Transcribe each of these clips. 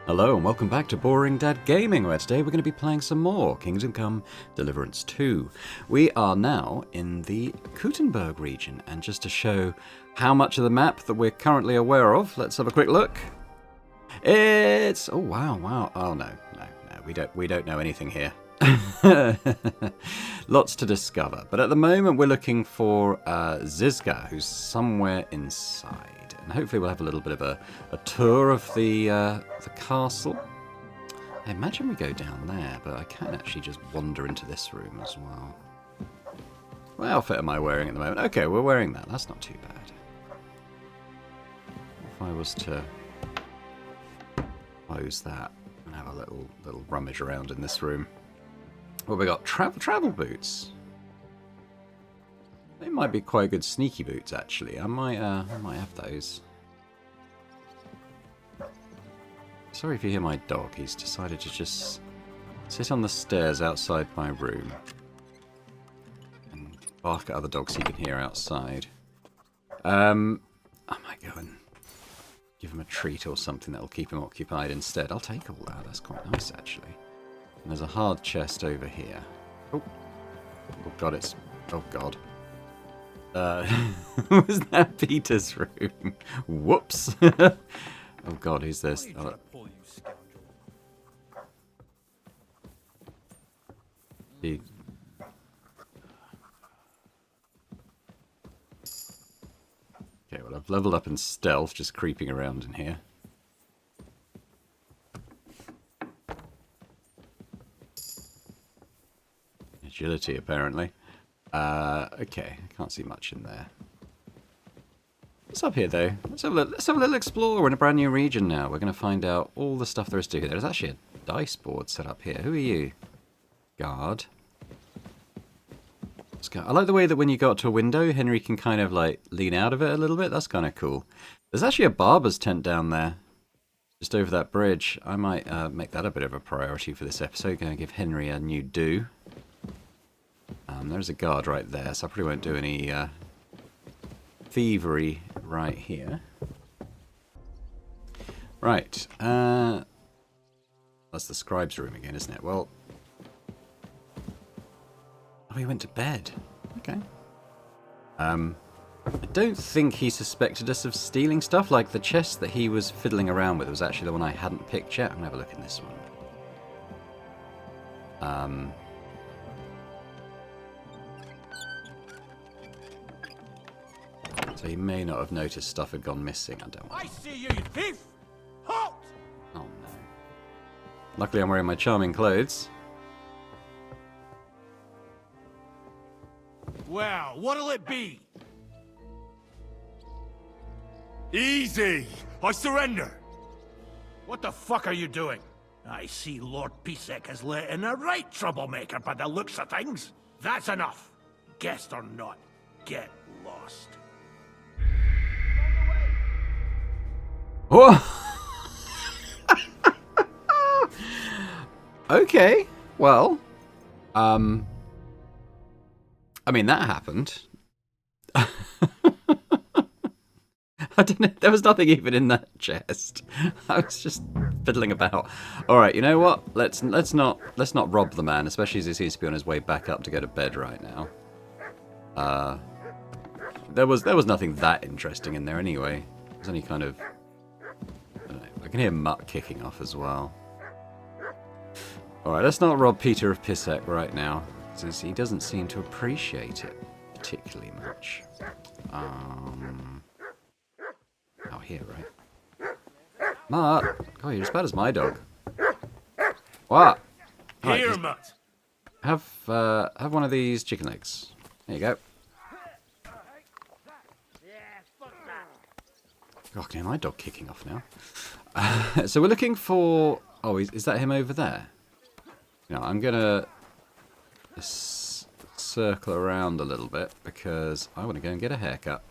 Hello and welcome back to Boring Dad Gaming, where today we're going to be playing some more Kingdom Come Deliverance 2. We are now in the Kuttenberg region, and just to show how much of the map that we're currently aware of, let's have a quick look. It's... oh wow. Oh no, we don't know anything here. Lots to discover, but at the moment we're looking for Zizka, who's somewhere inside. And hopefully we'll have a little bit of a tour of the castle. I imagine we go down there, but I can actually just wander into this room as well. What outfit am I wearing at the moment? Okay, we're wearing that. That's not too bad. If I was to close that and have a little rummage around in this room. Well, we got travel boots. They might be quite good sneaky boots, actually. I might have those. Sorry if you hear my dog. He's decided to just sit on the stairs outside my room and bark at other dogs he can hear outside. I might go and give him a treat or something that'll keep him occupied instead. I'll take all that. That's quite nice, actually. And there's a hard chest over here. Oh God, it's... oh God. Was that Peter's room? Whoops. Oh God, who's this? Oh. Okay, well, I've leveled up in stealth, just creeping around in here. Agility, apparently. Okay, I can't see much in there. What's up here, though? Let's have a little explore. We're in a brand new region now. We're going to find out all the stuff there is to do. There's actually a dice board set up here. Who are you? Guard. I like the way that when you go up to a window, Henry can kind of like lean out of it a little bit. That's kind of cool. There's actually a barber's tent down there, just over that bridge. I might make that a bit of a priority for this episode. Going to give Henry a new do. There's a guard right there, so I probably won't do any thievery right here. Right. That's the scribe's room again, isn't it? Well... oh, he went to bed. Okay. I don't think he suspected us of stealing stuff. Like, the chest that he was fiddling around with was actually the one I hadn't picked yet. I'm going to have a look in this one. So he may not have noticed stuff had gone missing. I don't know. I see you, you thief! Halt! Oh no. Luckily I'm wearing my charming clothes. Well, what'll it be? Easy! I surrender! What the fuck are you doing? I see Lord Pisek has let in a right troublemaker by the looks of things. That's enough. Guest or not, get lost. Whoa! Okay, well, I mean, that happened. I don't know, there was nothing even in that chest. I was just fiddling about. Alright, you know what? Let's not rob the man, especially as he seems to be on his way back up to go to bed right now. There was nothing that interesting in there anyway. It was only kind of... I don't know. I can hear Mutt kicking off as well. Alright, let's not rob Peter of Pisek right now, since he doesn't seem to appreciate it particularly much. Out here, right? Mutt! Oh, you're as bad as my dog. What? Right, Here, Mutt! have one of these chicken legs. There you go. God, I can hear my dog kicking off now. So we're looking for... oh, is that him over there? No, I'm going to circle around a little bit because I want to go and get a haircut.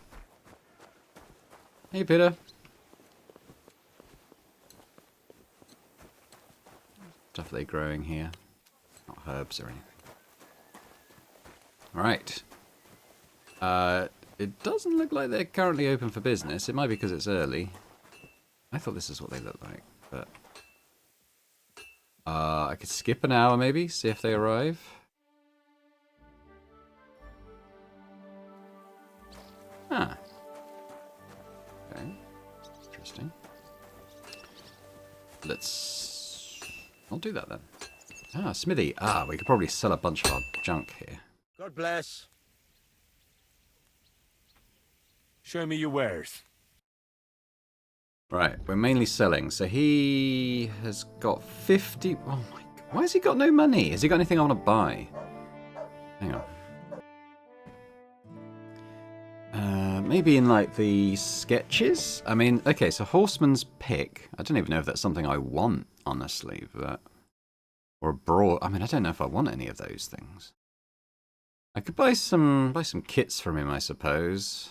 Hey, Peter. Stuff are they growing here? Not herbs or anything. Alright. It doesn't look like they're currently open for business. It might be because it's early. I thought this is what they look like, but I could skip an hour maybe, see if they arrive. Ah. Okay. Interesting. I'll do that then. Ah, smithy. Ah, we could probably sell a bunch of our junk here. God bless. Show me your wares. Right, we're mainly selling. So he has got 50... Oh my god. Why has he got no money? Has he got anything I want to buy? Hang on. Maybe in like the sketches? I mean, okay, so Horseman's Pick. I don't even know if that's something I want, honestly, but... Or a broad... I mean, I don't know if I want any of those things. I could buy some kits from him, I suppose.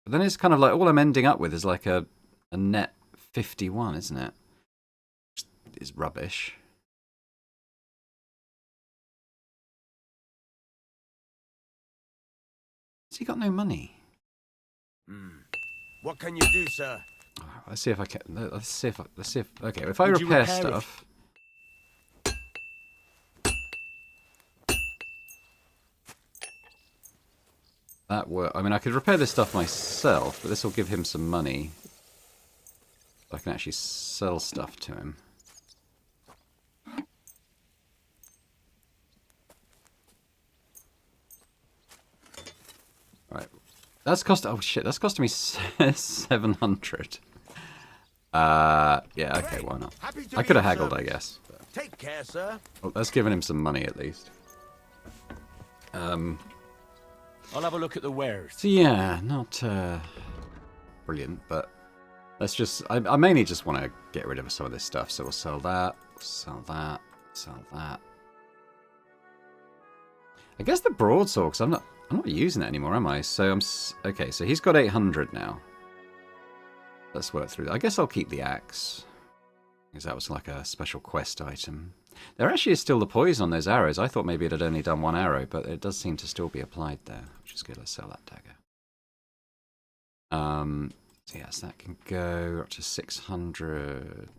But then it's kind of like, all I'm ending up with is like a net 51, isn't it? Which is rubbish. Has he got no money? What can you do, sir? Let's see if I can. Let's see if. Okay, if I repair stuff. That work. I mean, I could repair this stuff myself, but this will give him some money. I can actually sell stuff to him. Right. That's cost. Oh shit! That's costing me 700. Yeah. Okay. Why not? I could have haggled, I guess. But... Take care, sir. Well, that's given him some money at least. I'll have a look at the wares. So yeah, not brilliant, but let's just... I mainly just want to get rid of some of this stuff, so we'll sell that, sell that, sell that. I guess the broadsword, because I'm not using it anymore, am I? So okay, so he's got 800 now. Let's work through that. I guess I'll keep the axe, because that was like a special quest item. There actually is still the poison on those arrows. I thought maybe it had only done one arrow, but it does seem to still be applied there, which is good. Let's sell that dagger. So yes, that can go up to 600.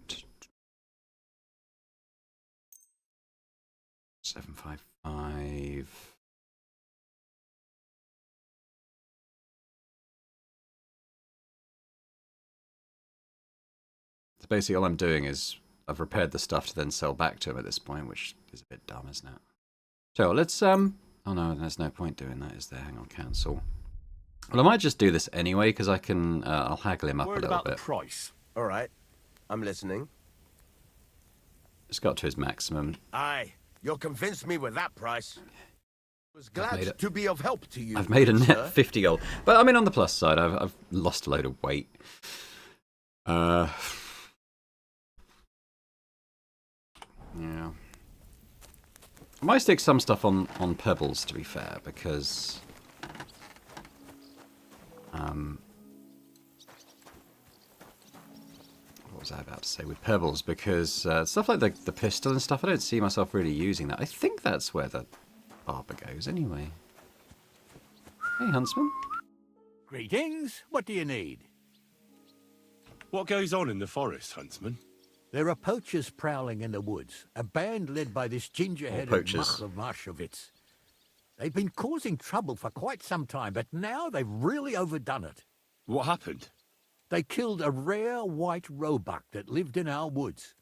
755. So basically all I'm doing is I've repaired the stuff to then sell back to him at this point, which is a bit dumb, isn't it? So let's oh no, there's no point doing that, is there? Hang on, cancel. Well, I might just do this anyway because I can. I'll haggle him up a little about bit. The price. All right. I'm listening. Just got to his maximum. Aye. You'll convince me with that price. Was glad to be of help to you. I've made a net sir. 50 gold. But I mean, on the plus side, I've lost a load of weight. Yeah. I might stick some stuff on pebbles, to be fair, because... what was I about to say with pebbles? Because stuff like the pistol and stuff, I don't see myself really using that. I think that's where the barber goes anyway. Hey, Huntsman. Greetings. What do you need? What goes on in the forest, Huntsman? There are poachers prowling in the woods, a band led by this ginger-headed muck of Marshowitz. They've been causing trouble for quite some time, but now they've really overdone it. What happened? They killed a rare white roebuck that lived in our woods.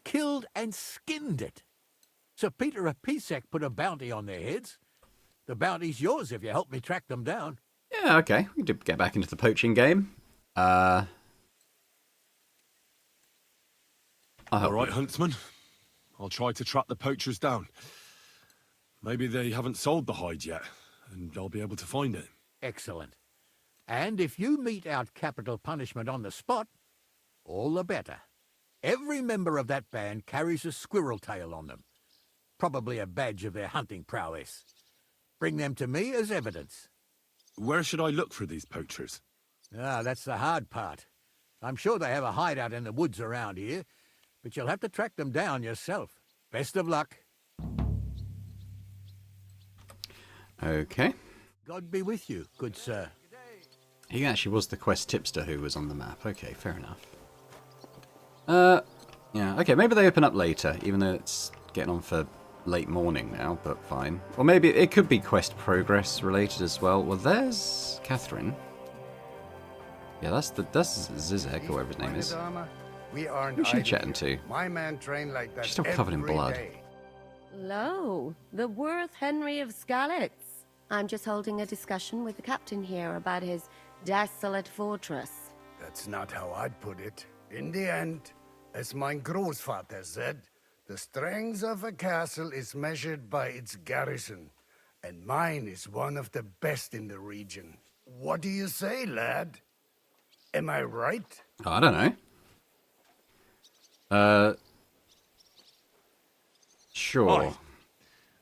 Killed and skinned it. Sir Peter of Pisek put a bounty on their heads. The bounty's yours if you help me track them down. Yeah, okay. We did get back into the poaching game. All right, Huntsman. I'll try to track the poachers down. Maybe they haven't sold the hide yet, and I'll be able to find it. Excellent. And if you mete out capital punishment on the spot, all the better. Every member of that band carries a squirrel tail on them, probably a badge of their hunting prowess. Bring them to me as evidence. Where should I look for these poachers? Ah, that's the hard part. I'm sure they have a hideout in the woods around here, but you'll have to track them down yourself. Best of luck. Okay. God be with you, good sir. He actually was the quest tipster who was on the map. Okay, fair enough. Yeah, okay, maybe they open up later, even though it's getting on for late morning now, but fine. Or maybe it could be quest progress related as well. Well, there's Catherine. Yeah, that's Zizek, or whatever his name is. Who's she chatting to? My man trained like that. She's still covered in blood. Lo, the worth Henry of Skalitz. I'm just holding a discussion with the captain here about his desolate fortress. That's not how I'd put it. In the end, as my großvater said, the strength of a castle is measured by its garrison, and mine is one of the best in the region. What do you say, lad? Am I right? Oh, I don't know. Sure. Aye.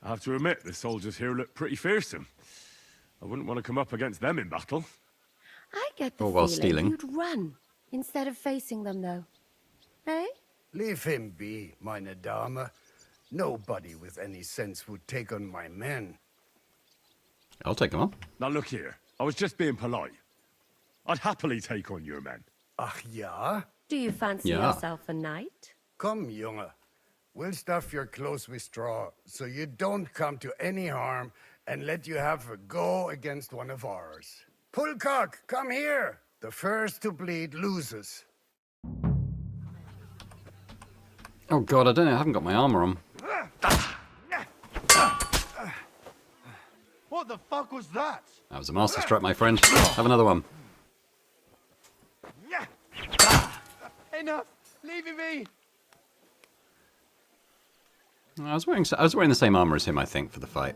I have to admit, the soldiers here look pretty fearsome. I wouldn't want to come up against them in battle. I get the Or while feeling stealing. you'd run instead of facing them, though. Eh? Leave him be, meine Dame. Nobody with any sense would take on my men. I'll take them on. Now look here, I was just being polite. I'd happily take on your men. Ach ja? Do you fancy Yeah. yourself a knight? Come, Junge. We'll stuff your clothes with straw, so you don't come to any harm, and let you have a go against one of ours. Pullcock, come here! The first to bleed loses. Oh god, I don't know, I haven't got my armor on. What the fuck was that? That was a master stroke, my friend. Have another one. Enough! Leave me be! I was wearing the same armor as him, I think, for the fight.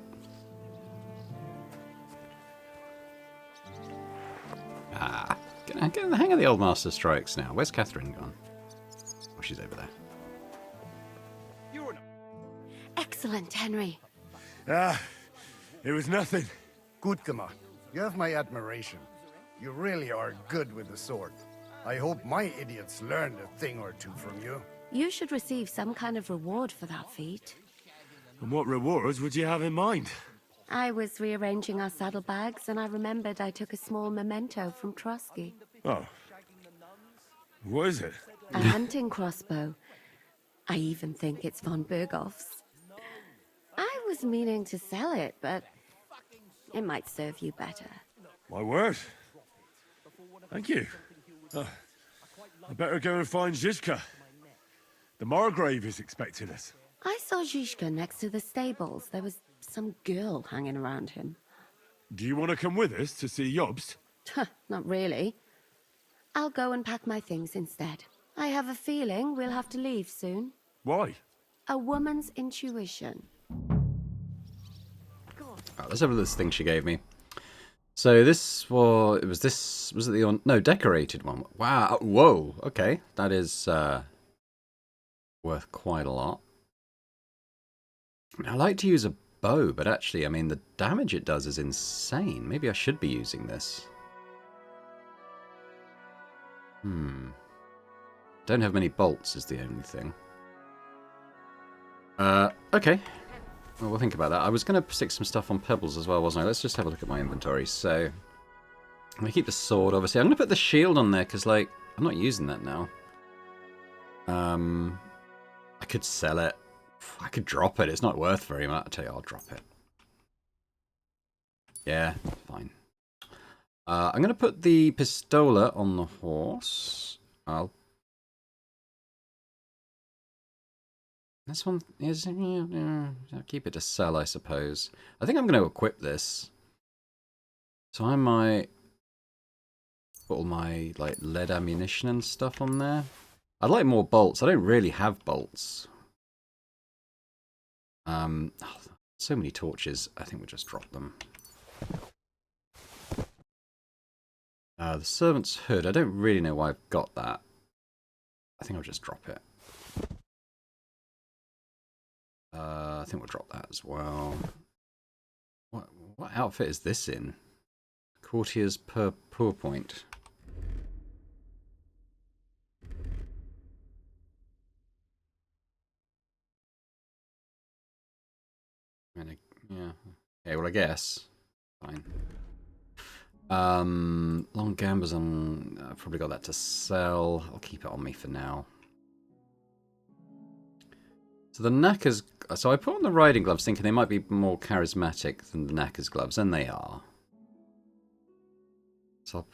Ah, getting the hang of the old master strikes now. Where's Catherine gone? Oh, she's over there. Excellent, Henry. Ah, it was nothing. Gut gemacht. You have my admiration. You really are good with the sword. I hope my idiots learned a thing or two from you. You should receive some kind of reward for that feat. And what rewards would you have in mind? I was rearranging our saddlebags, and I remembered I took a small memento from Trotsky. Oh. What is it? A hunting crossbow. I even think it's von Berghoff's. I was meaning to sell it, but it might serve you better. My word. Thank you. I better go and find Zizka. The Margrave is expecting us. I saw Zhishka next to the stables. There was some girl hanging around him. Do you want to come with us to see Jobst? Not really. I'll go and pack my things instead. I have a feeling we'll have to leave soon. Why? A woman's intuition. Right, let's have a look at this thing she gave me. So this was it the decorated one? Wow, whoa, okay, that is worth quite a lot. I like to use a bow, but actually, I mean, the damage it does is insane. Maybe I should be using this. Don't have many bolts is the only thing. Okay. Well, we'll think about that. I was going to stick some stuff on pebbles as well, wasn't I? Let's just have a look at my inventory. So, I'm going to keep the sword, obviously. I'm going to put the shield on there, because, like, I'm not using that now. I could sell it. I could drop it. It's not worth very much. I'll tell you, I'll drop it. Yeah, fine. I'm going to put the pistola on the horse. This one is... I'll keep it to sell, I suppose. I think I'm going to equip this. So I might put all my like lead ammunition and stuff on there. I'd like more bolts. I don't really have bolts. So many torches. I think we'll just drop them. The servant's hood. I don't really know why I've got that. I think I'll just drop it. I think we'll drop that as well. What outfit is this in? Courtiers per point. Yeah. Okay, well I guess. Fine. Long gambas on. I've probably got that to sell. I'll keep it on me for now. So the Knacker's... So I put on the riding gloves thinking they might be more charismatic than the Knacker's gloves, and they are. So I'll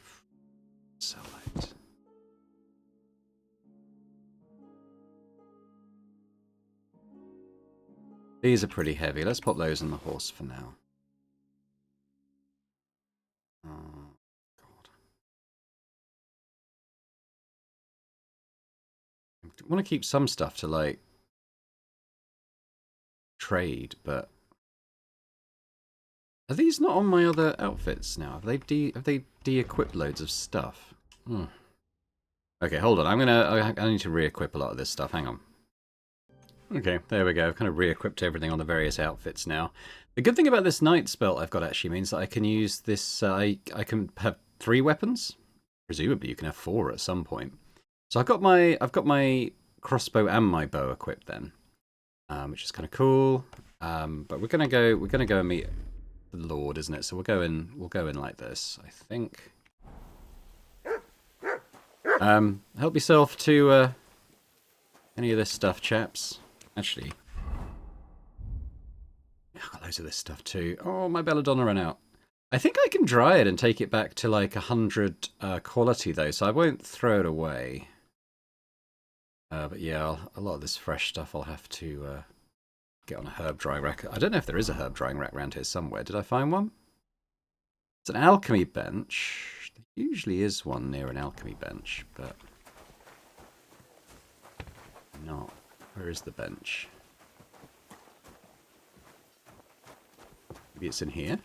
sell it. These are pretty heavy. Let's pop those on the horse for now. Oh, God. I want to keep some stuff to, like, trade, but... Are these not on my other outfits now? Have they de-equipped loads of stuff? Hmm. Okay, hold on. I need to re-equip a lot of this stuff. Hang on. Okay, there we go. I've kind of re-equipped everything on the various outfits now. The good thing about this night spell I've got actually means that I can use this... I can have 3 weapons. Presumably you can have 4 at some point. So I've got my crossbow and my bow equipped then, which is kind of cool. But we're gonna go and meet the Lord, isn't it? So we'll go in like this, I think. Help yourself to any of this stuff, chaps. Actually, I've got loads of this stuff too. Oh, my belladonna ran out. I think I can dry it and take it back to like 100 quality though, so I won't throw it away. But yeah, a lot of this fresh stuff I'll have to get on a herb drying rack. I don't know if there is a herb drying rack around here somewhere. Did I find one? It's an alchemy bench. There usually is one near an alchemy bench, but not. Where is the bench? Maybe it's in here?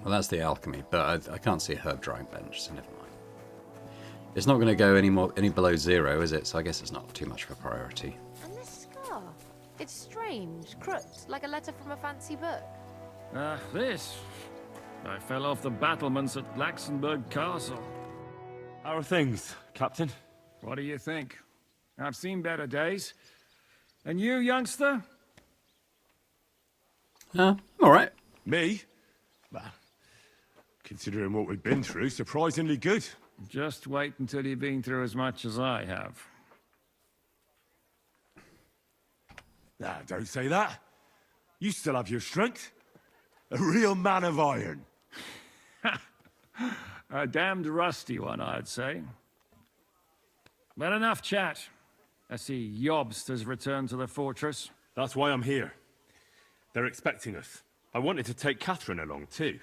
Well, that's the alchemy, but I can't see a herb drying bench, so never mind. It's not going to go any below 0, is it? So I guess it's not too much of a priority. And this scar? It's strange, crooked, like a letter from a fancy book. This? I fell off the battlements at Laxenburg Castle. How are things, Captain? What do you think? I've seen better days. And you, youngster? I'm alright. Me? Well, considering what we've been through, surprisingly good. Just wait until you've been through as much as I have. Nah, don't say that. You still have your strength. A real man of iron. A damned rusty one, I'd say. But enough chat. I see Jobst has returned to the fortress. That's why I'm here. They're expecting us. I wanted to take Catherine along too,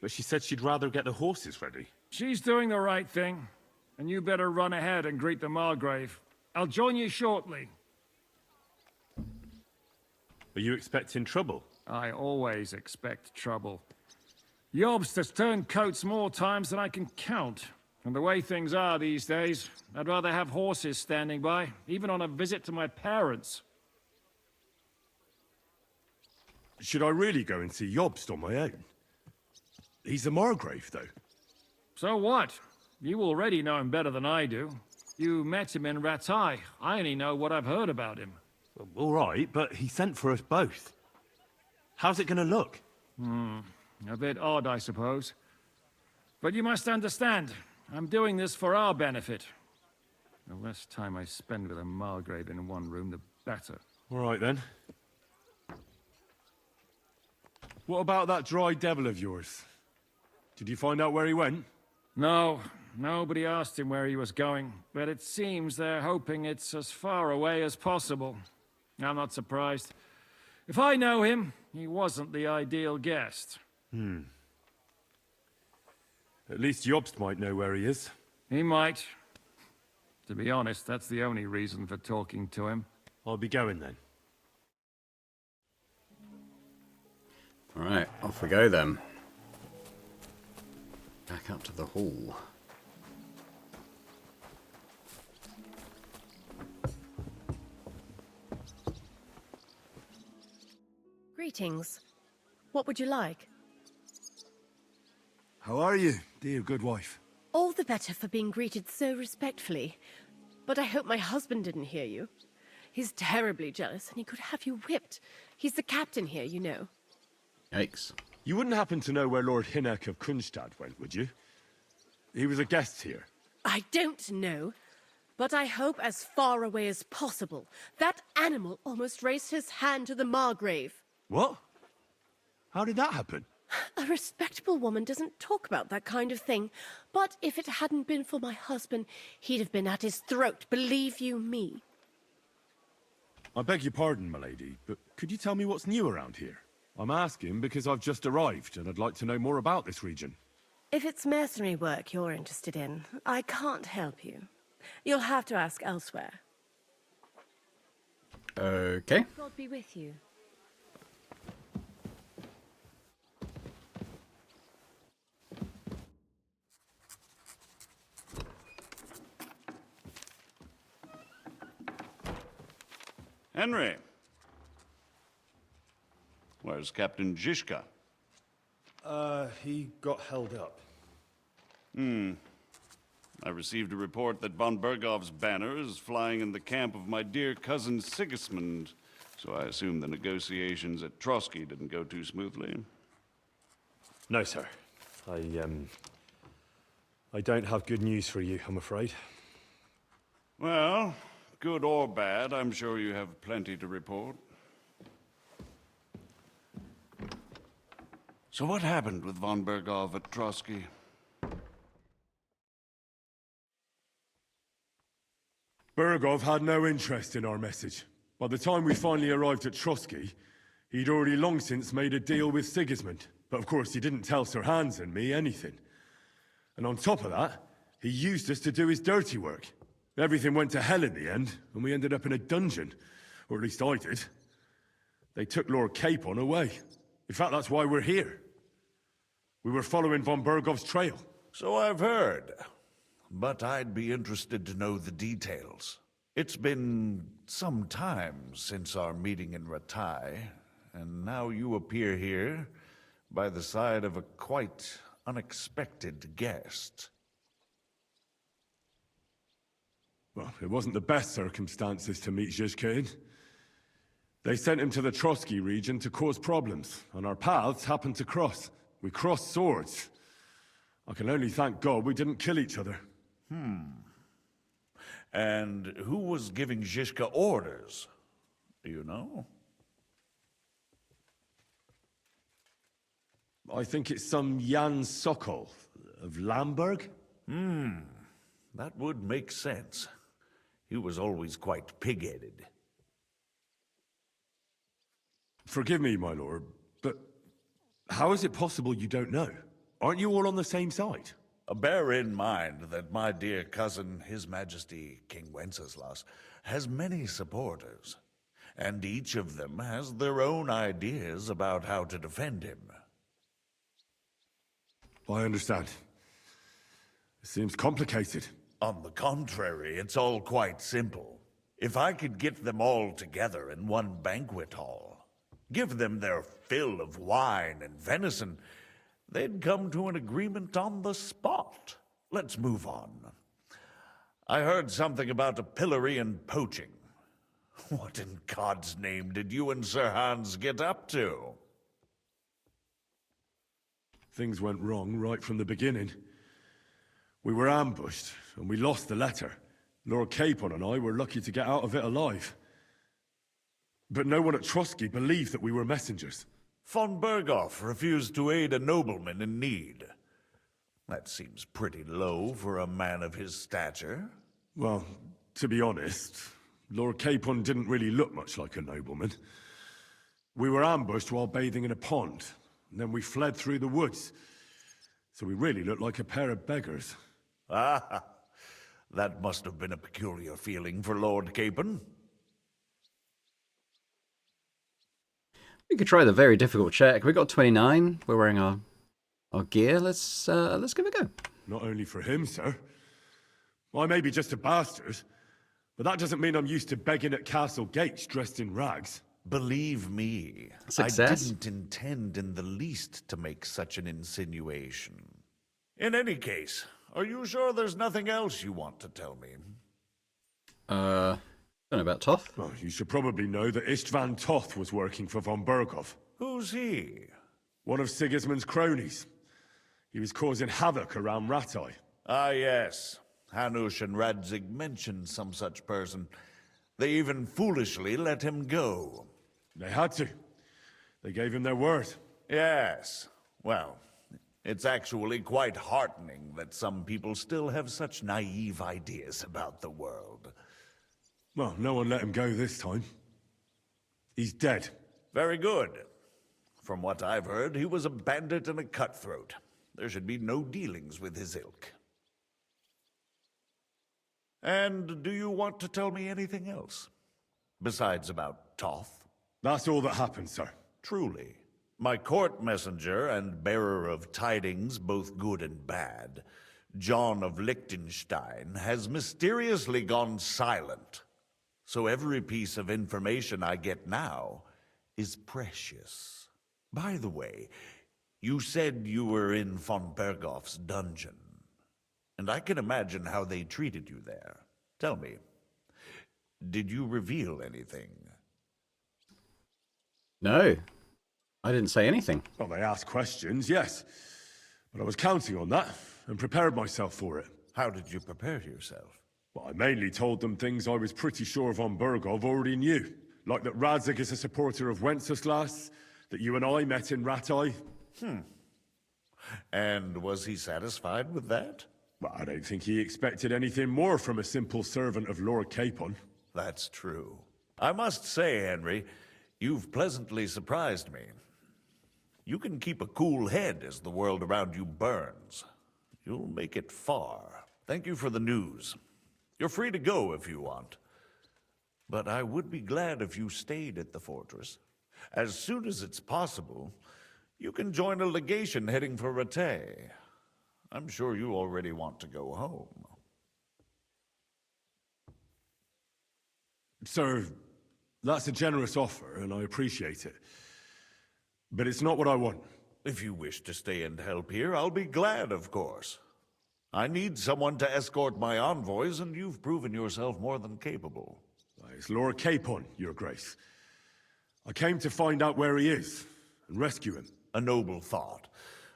but she said she'd rather get the horses ready. She's doing the right thing, and you better run ahead and greet the Margrave. I'll join you shortly. Are you expecting trouble? I always expect trouble. Jobst has turned coats more times than I can count. And the way things are these days, I'd rather have horses standing by, even on a visit to my parents. Should I really go and see Jobst on my own? He's a Margrave, though. So what? You already know him better than I do. You met him in Ratai. I only know what I've heard about him. Well, all right, but he sent for us both. How's it going to look? A bit odd, I suppose. But you must understand, I'm doing this for our benefit. The less time I spend with a Margrave in one room, the better. All right, then. What about that dry devil of yours? Did you find out where he went? No, nobody asked him where he was going, but it seems they're hoping it's as far away as possible. I'm not surprised. If I know him, he wasn't the ideal guest. At least Jobst might know where he is. He might. To be honest, that's the only reason for talking to him. I'll be going then. Alright, off we go then. Back up to the hall. Greetings. What would you like? How are you, dear good wife? All the better for being greeted so respectfully. But I hope my husband didn't hear you. He's terribly jealous and he could have you whipped. He's the captain here, you know. Yikes. You wouldn't happen to know where Lord Hinnock of Kunstad went, would you? He was a guest here. I don't know, but I hope as far away as possible. That animal almost raised his hand to the Margrave. What? How did that happen? A respectable woman doesn't talk about that kind of thing, but if it hadn't been for my husband, he'd have been at his throat, believe you me. I beg your pardon, milady, but could you tell me what's new around here? I'm asking because I've just arrived, and I'd like to know more about this region. If it's mercenary work you're interested in, I can't help you. You'll have to ask elsewhere. Okay. God be with you. Henry. Where's Captain Zizka? He got held up. I received a report that von Bergov's banner is flying in the camp of my dear cousin Sigismund, so I assume the negotiations at Trotsky didn't go too smoothly. No, sir. I don't have good news for you, I'm afraid. Well, good or bad, I'm sure you have plenty to report. So what happened with von Bergov at Trotsky? Bergov had no interest in our message. By the time we finally arrived at Trotsky, he'd already long since made a deal with Sigismund. But of course, he didn't tell Sir Hans and me anything. And on top of that, he used us to do his dirty work. Everything went to hell in the end, and we ended up in a dungeon. Or at least I did. They took Lord Capon away. In fact, that's why we're here. We were following von Bergov's trail. So I've heard. But I'd be interested to know the details. It's been some time since our meeting in Ratai, and now you appear here by the side of a quite unexpected guest. Well, it wasn't the best circumstances to meet Zizka in. They sent him to the Trotsky region to cause problems, and our paths happened to cross. We crossed swords. I can only thank God we didn't kill each other. And who was giving Zizka orders? Do you know? I think it's some Jan Sokol of Lamberg. That would make sense. He was always quite pig-headed. Forgive me, my lord, but how is it possible you don't know? Aren't you all on the same side? Bear in mind that my dear cousin, His Majesty King Wenceslas, has many supporters, and each of them has their own ideas about how to defend him. I understand. It seems complicated. On the contrary, it's all quite simple. If I could get them all together in one banquet hall, give them their fill of wine and venison, they'd come to an agreement on the spot. Let's move on. I heard something about a pillory and poaching. What in God's name did you and Sir Hans get up to? Things went wrong right from the beginning. We were ambushed, and we lost the letter. Lord Capon and I were lucky to get out of it alive. But no one at Trotsky believed that we were messengers. Von Bergov refused to aid a nobleman in need. That seems pretty low for a man of his stature. Well, to be honest, Lord Capon didn't really look much like a nobleman. We were ambushed while bathing in a pond, and then we fled through the woods. So we really looked like a pair of beggars. Ah, that must have been a peculiar feeling for Lord Capon. We could try the very difficult check. We got 29. We're wearing our gear. Let's give it a go. Not only for him, sir. I may be just a bastard, but that doesn't mean I'm used to begging at castle gates dressed in rags. Believe me, Success. I didn't intend in the least to make such an insinuation. In any case, are you sure there's nothing else you want to tell me? Don't know about Toth. Well, you should probably know that Istvan Toth was working for von Bergov. Who's he? One of Sigismund's cronies. He was causing havoc around Ratai. Ah, yes. Hanush and Radzig mentioned some such person. They even foolishly let him go. They had to. They gave him their word. Yes. Well, it's actually quite heartening that some people still have such naive ideas about the world. Well, no one let him go this time. He's dead. Very good. From what I've heard, he was a bandit and a cutthroat. There should be no dealings with his ilk. And do you want to tell me anything else? Besides about Toth? That's all that happened, sir. Truly. My court messenger and bearer of tidings, both good and bad, John of Liechtenstein, has mysteriously gone silent. So every piece of information I get now is precious. By the way, you said you were in von Bergoff's dungeon. And I can imagine how they treated you there. Tell me, did you reveal anything? No. I didn't say anything. Well, they asked questions, yes. But I was counting on that, and prepared myself for it. How did you prepare yourself? Well, I mainly told them things I was pretty sure von Bergov already knew. Like that Radzig is a supporter of Wenceslas, that you and I met in Ratai. And was he satisfied with that? Well, I don't think he expected anything more from a simple servant of Lord Capon. That's true. I must say, Henry, you've pleasantly surprised me. You can keep a cool head as the world around you burns. You'll make it far. Thank you for the news. You're free to go if you want. But I would be glad if you stayed at the fortress. As soon as it's possible, you can join a legation heading for Rattay. I'm sure you already want to go home. Sir, that's a generous offer, and I appreciate it. But it's not what I want. If you wish to stay and help here, I'll be glad, of course. I need someone to escort my envoys, and you've proven yourself more than capable. It's Lord Capon, Your Grace. I came to find out where he is, and rescue him. A noble thought.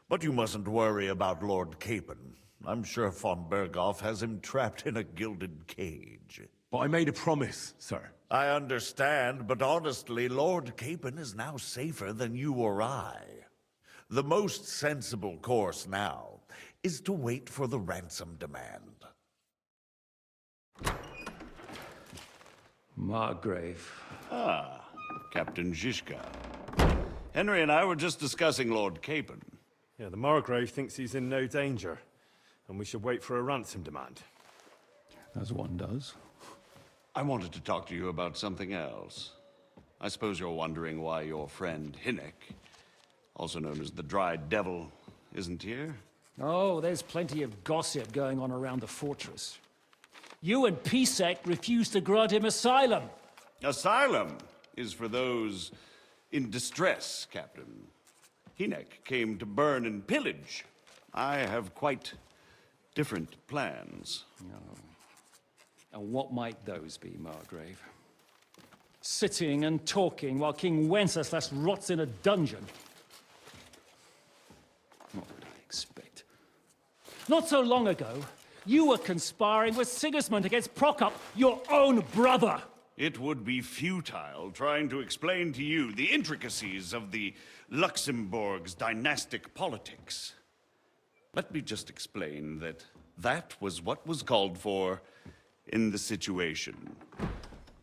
But you mustn't worry about Lord Capon. I'm sure von Bergoff has him trapped in a gilded cage. But I made a promise, sir. I understand, but honestly, Lord Capon is now safer than you or I. The most sensible course now is to wait for the ransom demand. Margrave. Ah, Captain Zizka. Henry and I were just discussing Lord Capon. Yeah, the Margrave thinks he's in no danger, and we should wait for a ransom demand. As one does. I wanted to talk to you about something else. I suppose you're wondering why your friend Hinnek, also known as the Dried Devil, isn't here? Oh, there's plenty of gossip going on around the fortress. You and Pisek refused to grant him asylum. Asylum is for those in distress, Captain. Hinnek came to burn and pillage. I have quite different plans. Oh. And what might those be, Margrave? Sitting and talking while King Wenceslas rots in a dungeon. What would I expect? Not so long ago, you were conspiring with Sigismund against Prokop, your own brother. It would be futile trying to explain to you the intricacies of the Luxembourg's dynastic politics. Let me just explain that that was what was called for in the situation.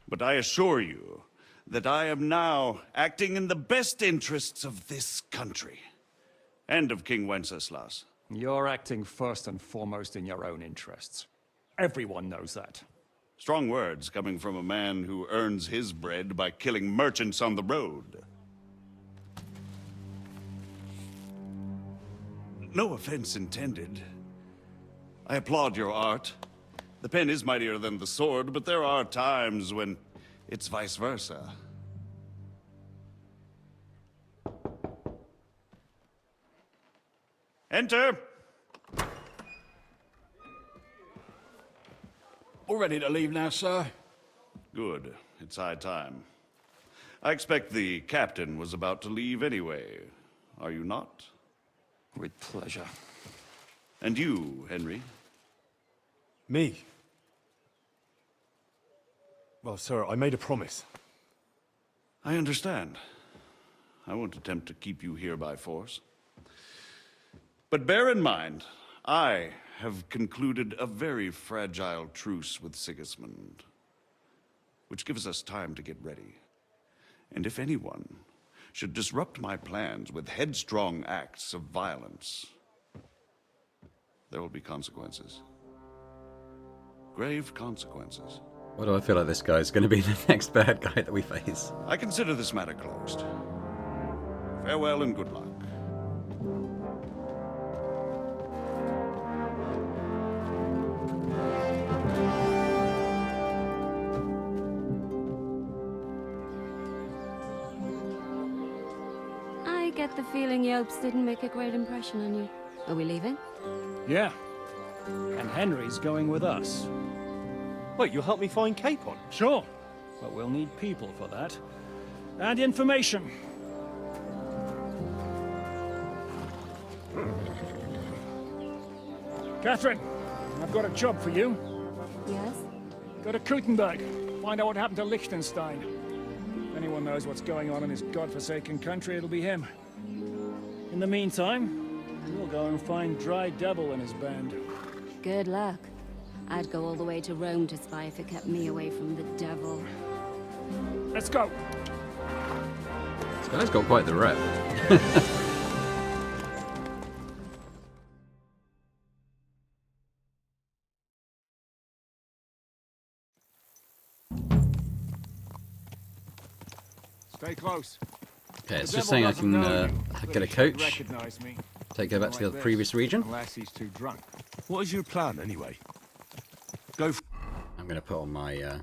But I assure you that I am now acting in the best interests of this country and of King Wenceslas. You're acting first and foremost in your own interests. Everyone knows that. Strong words coming from a man who earns his bread by killing merchants on the road. No offense intended. I applaud your art. The pen is mightier than the sword, but there are times when it's vice versa. Enter! We're ready to leave now, sir. Good. It's high time. I expect the captain was about to leave anyway. Are you not? With pleasure. And you, Henry? Me? Well, sir, I made a promise. I understand. I won't attempt to keep you here by force. But bear in mind, I have concluded a very fragile truce with Sigismund, which gives us time to get ready. And if anyone should disrupt my plans with headstrong acts of violence, there will be consequences. Grave consequences. Why do I feel like this guy's going to be the next bad guy that we face? I consider this matter closed. Farewell and good luck. I get the feeling Yopes didn't make a great impression on you. Are we leaving? Yeah. And Henry's going with us. Wait, you'll help me find Capon? Sure. But we'll need people for that. And information. Catherine, I've got a job for you. Yes? Go to Kuttenberg. Find out what happened to Liechtenstein. If anyone knows what's going on in his godforsaken country, it'll be him. In the meantime, we'll go and find Dry Devil and his band. Good luck. I'd go all the way to Rome to spy if it kept me away from the devil. Let's go! This guy's got quite the rep. Stay close. Okay, it's just saying I can get a coach, take her back to the previous region. Unless he's too drunk. What is your plan, anyway? Go I'm going to put on my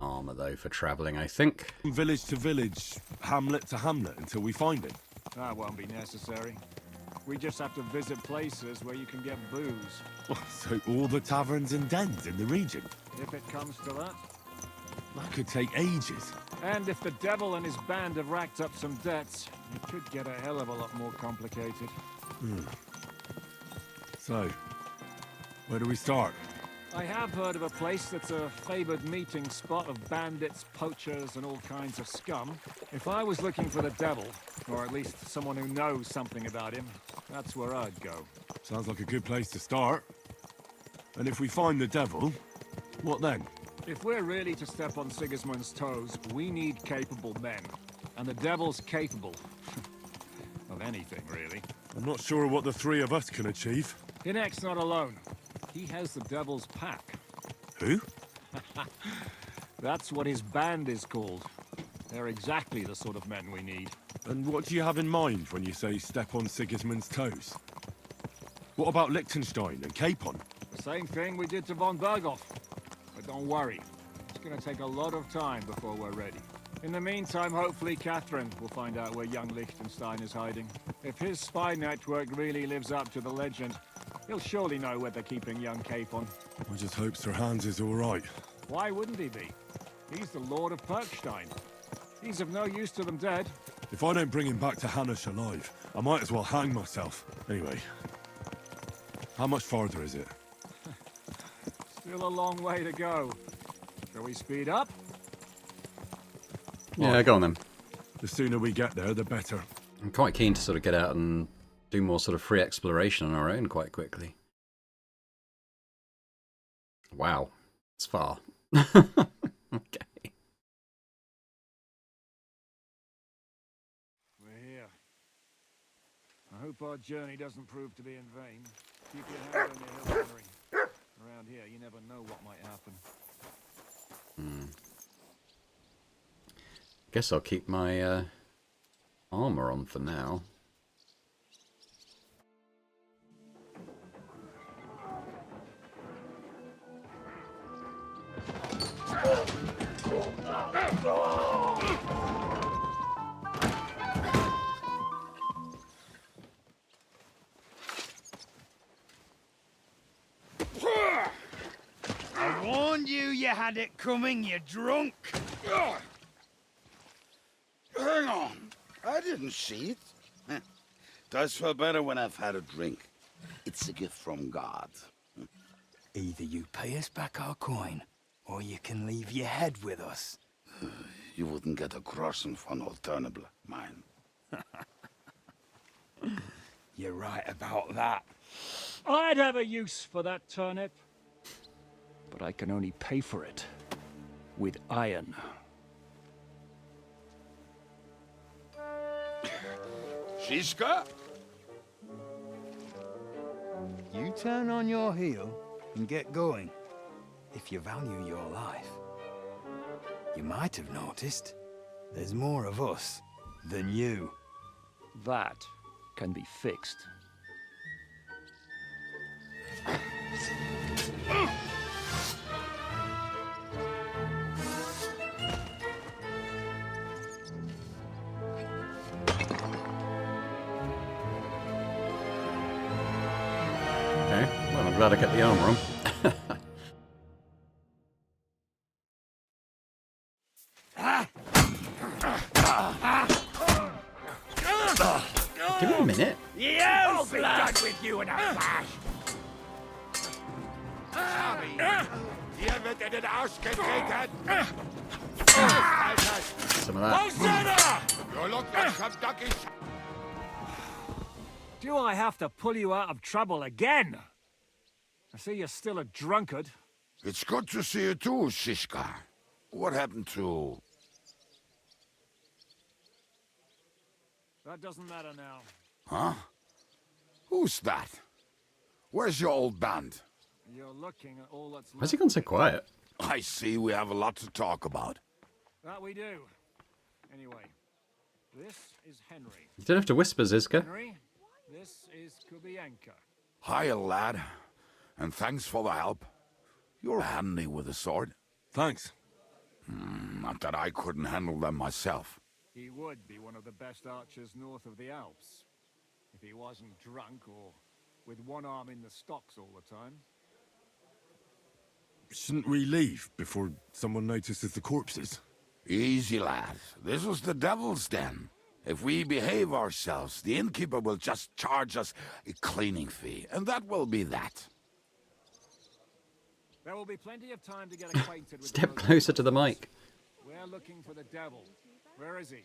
armor, though, for traveling, I think. from village to village, hamlet to hamlet, until we find him. That won't be necessary. We just have to visit places where you can get booze. So all the taverns and dens in the region? If it comes to that. That could take ages. And if the devil and his band have racked up some debts, it could get a hell of a lot more complicated. So, where do we start? I have heard of a place that's a favored meeting spot of bandits, poachers, and all kinds of scum. If I was looking for the devil, or at least someone who knows something about him, that's where I'd go. Sounds like a good place to start. And if we find the devil, what then? If we're really to step on Sigismund's toes, we need capable men. And the devil's capable. Of anything, really. I'm not sure what the three of us can achieve. Hinek's not alone. He has the devil's pack. Who? That's what his band is called. They're exactly the sort of men we need. And what do you have in mind when you say step on Sigismund's toes? What about Liechtenstein and Capon? The same thing we did to von Berghoff. But don't worry. It's gonna take a lot of time before we're ready. In the meantime, hopefully Catherine will find out where young Liechtenstein is hiding. If his spy network really lives up to the legend, he'll surely know where they're keeping young Capon. I just hope Sir Hans is all right. Why wouldn't he be? He's the Lord of Perkstein. He's of no use to them dead. If I don't bring him back to Hannish alive, I might as well hang myself. Anyway, how much farther is it? Still a long way to go. Shall we speed up? Yeah, go on then. The sooner we get there, the better. I'm quite keen to sort of get out and do more sort of free exploration on our own quite quickly. Wow, it's far. Okay. We're here. I hope our journey doesn't prove to be in vain. Keep your hand on your hill, Henry. Around here, you never know what might happen. Guess I'll keep my armor on for now. I warned you you had it coming, you drunk. Hang on. I didn't see it. Does feel better when I've had a drink. It's a gift from God. Either you pay us back our coin, or you can leave your head with us. You wouldn't get a crossing for an alternative, mine. You're right about that. I'd have a use for that turnip. But I can only pay for it with iron. Shiska? You turn on your heel and get going, if you value your life. You might have noticed, there's more of us than you. That can be fixed. Okay, well, I'm glad I kept the armor on. Give me a minute. I'll be done with you in a flash! Some of that. You look like some ducky. Do I have to pull you out of trouble again? I see you're still a drunkard. It's good to see you too, Shishka. What happened to... That doesn't matter now. Huh? Who's that? Where's your old band? You're looking at all that's Why's he gone so quiet? I see we have a lot to talk about. That we do. Anyway, this is Henry. You don't have to whisper, Zizka. Henry, this is Kubienka. Hiya, lad. And thanks for the help. You're handy with a sword. Thanks. Not that I couldn't handle them myself. He would be one of the best archers north of the Alps. If he wasn't drunk or with one arm in the stocks all the time. Shouldn't we leave before someone notices the corpses? Easy, lad. This was the devil's den. If we behave ourselves, the innkeeper will just charge us a cleaning fee, and that will be that. There will be plenty of time to get acquainted with Step closer to the mic. We're looking for the devil. Where is he?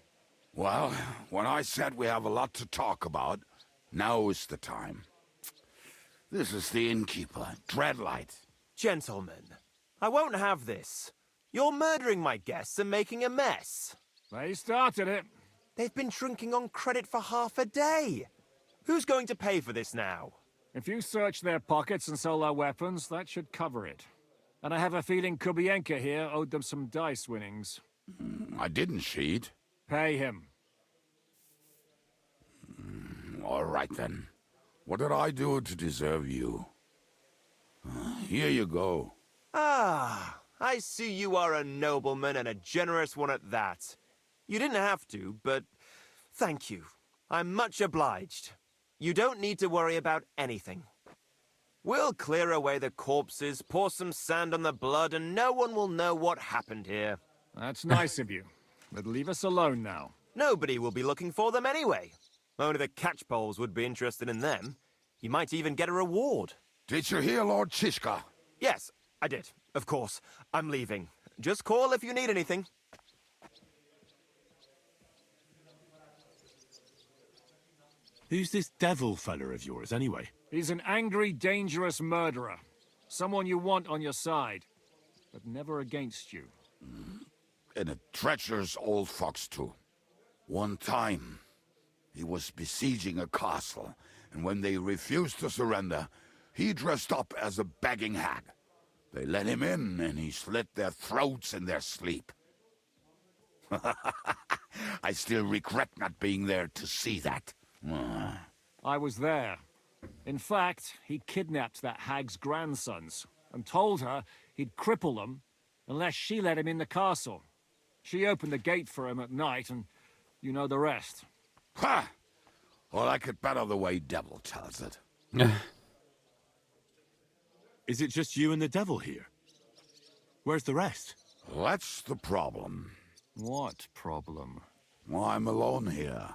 Well, when I said we have a lot to talk about, now is the time. This is the innkeeper, Dreadlight. Gentlemen, I won't have this. You're murdering my guests and making a mess. They started it. They've been drinking on credit for half a day. Who's going to pay for this now? If you search their pockets and sell their weapons, that should cover it. And I have a feeling Kubienka here owed them some dice winnings. I didn't cheat. Pay him. All right, then. What did I do to deserve you? Here you go. Ah, I see you are a nobleman and a generous one at that. You didn't have to, but thank you. I'm much obliged. You don't need to worry about anything. We'll clear away the corpses, pour some sand on the blood, and no one will know what happened here. That's nice of you. But leave us alone now. Nobody will be looking for them anyway. Only the catchpoles would be interested in them. You might even get a reward. Did you hear Lord Chishka? Yes, I did. Of course. I'm leaving. Just call if you need anything. Who's this devil fella of yours, anyway? He's an angry, dangerous murderer. Someone you want on your side, but never against you. And a treacherous old fox, too. One time, he was besieging a castle, and when they refused to surrender, he dressed up as a begging hag. They let him in, and he slit their throats in their sleep. I still regret not being there to see that. I was there. In fact, he kidnapped that hag's grandsons and told her he'd cripple them unless she let him in the castle. She opened the gate for him at night, and you know the rest. Ha! Well, I could better the way Devil tells it. Is it just you and the devil here? Where's the rest? That's the problem. What problem? Well, I'm alone here.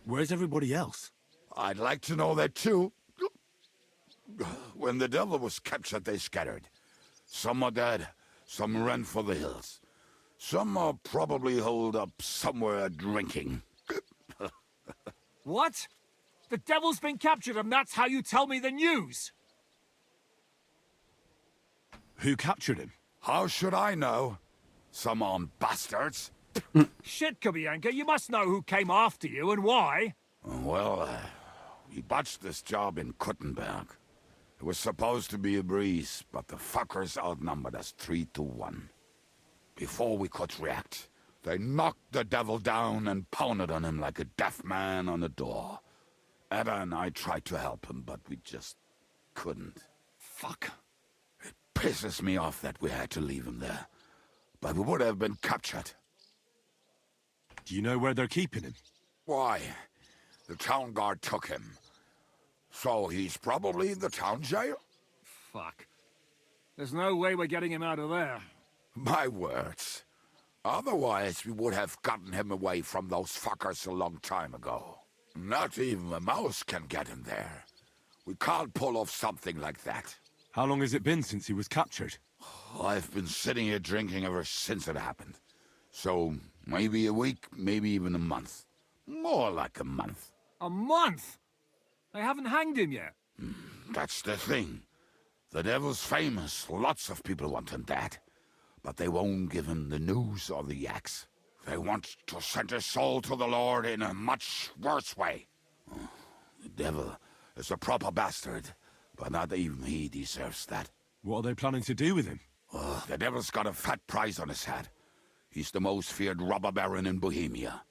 Where's everybody else? I'd like to know that too. When the devil was captured, they scattered. Some are dead, some ran for the hills. Some are probably holed up somewhere drinking. What? The devil's been captured and that's how you tell me the news? Who captured him? How should I know? Some armed bastards. Shit, Kubianka, you must know who came after you and why. Well, we botched this job in Kuttenberg. It was supposed to be a breeze, but the fuckers outnumbered us 3-1. Before we could react, they knocked the devil down and pounded on him like a deaf man on a door. Ada and I tried to help him, but we just couldn't. Fuck. It pisses me off that we had to leave him there. But we would have been captured. Do you know where they're keeping him? Why? The town guard took him. So he's probably in the town jail? Fuck. There's no way we're getting him out of there. My words. Otherwise, we would have gotten him away from those fuckers a long time ago. Not even a mouse can get him there. We can't pull off something like that. How long has it been since he was captured? I've been sitting here drinking ever since it happened. So, maybe a week, maybe even a month. More like a month. A month? They haven't hanged him yet. That's the thing. The devil's famous. Lots of people want him dead. But they won't give him the news or the axe. They want to send his soul to the Lord in a much worse way. The devil is a proper bastard, but not even he deserves that. What are they planning to do with him? The devil's got a fat price on his head. He's the most feared robber baron in Bohemia.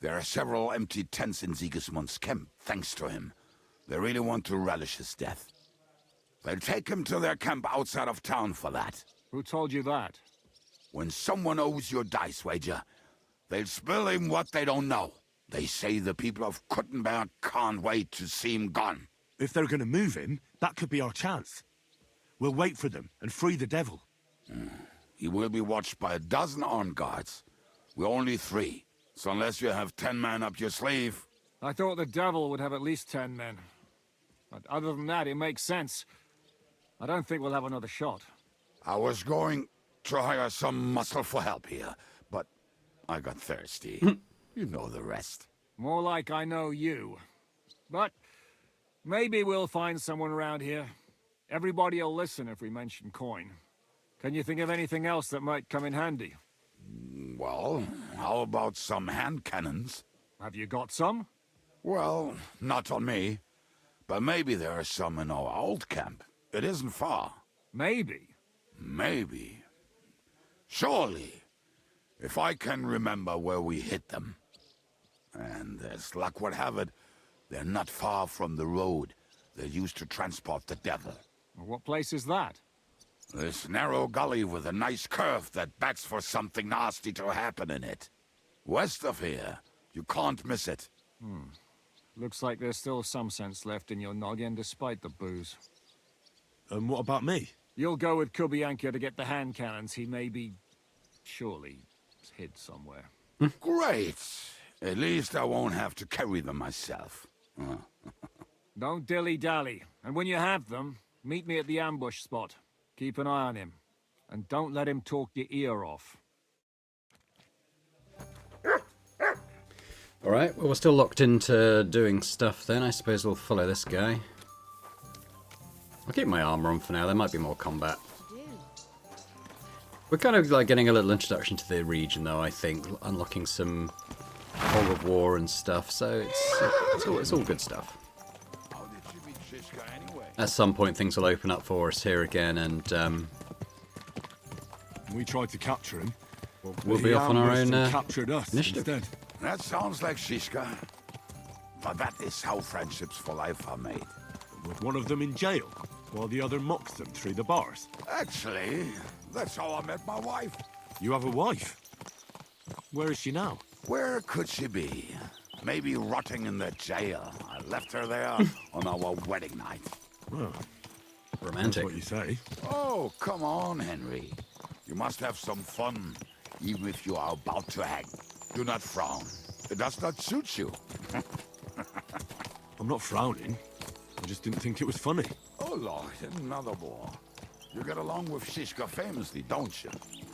There are several empty tents in Sigismund's camp, thanks to him. They really want to relish his death. They'll take him to their camp outside of town for that. Who told you that? When someone owes you a dice wager, they'll spill him what they don't know. They say the people of Kuttenberg can't wait to see him gone. If they're going to move him, that could be our chance. We'll wait for them and free the devil. He will be watched by 12 armed guards. We're only 3, so unless you have 10 men up your sleeve... I thought the devil would have at least 10 men. But other than that, it makes sense. I don't think we'll have another shot. I was going to hire some muscle for help here, but I got thirsty. You know the rest. More like I know you. But maybe we'll find someone around here. Everybody'll listen if we mention coin. Can you think of anything else that might come in handy? Well, how about some hand cannons? Have you got some? Well, not on me. But maybe there are some in our old camp. It isn't far. Maybe? Maybe. Surely. If I can remember where we hid them. And as luck would have it, they're not far from the road they used to transport the devil. What place is that? This narrow gully with a nice curve that begs for something nasty to happen in it. West of here. You can't miss it. Looks like there's still some sense left in your noggin despite the booze. And what about me? You'll go with Kubianka to get the hand cannons. He may be... surely hid somewhere. Great! At least I won't have to carry them myself. Don't dilly-dally. And when you have them, meet me at the ambush spot. Keep an eye on him. And don't let him talk your ear off. Alright, well, we're still locked into doing stuff then. I suppose we'll follow this guy. I'll keep my armor on for now. There might be more combat. We're kind of like getting a little introduction to the region, though, I think. Unlocking some Fog of War and stuff, so it's all good stuff. At some point, things will open up for us here again, and we tried to capture him. We'll be off on our own captured us initiative. Instead. That sounds like Shishka. But that is how friendships for life are made. With one of them in jail, while the other mocks them through the bars. Actually, that's how I met my wife. You have a wife? Where is she now? Where could she be? Maybe rotting in the jail. I left her there on our wedding night. Well, romantic. That's what you say. Oh, come on, Henry. You must have some fun, even if you are about to hang. Do not frown. It does not suit you. I'm not frowning. I just didn't think it was funny. Oh, Lord, another war. You get along with Shishka famously, don't you?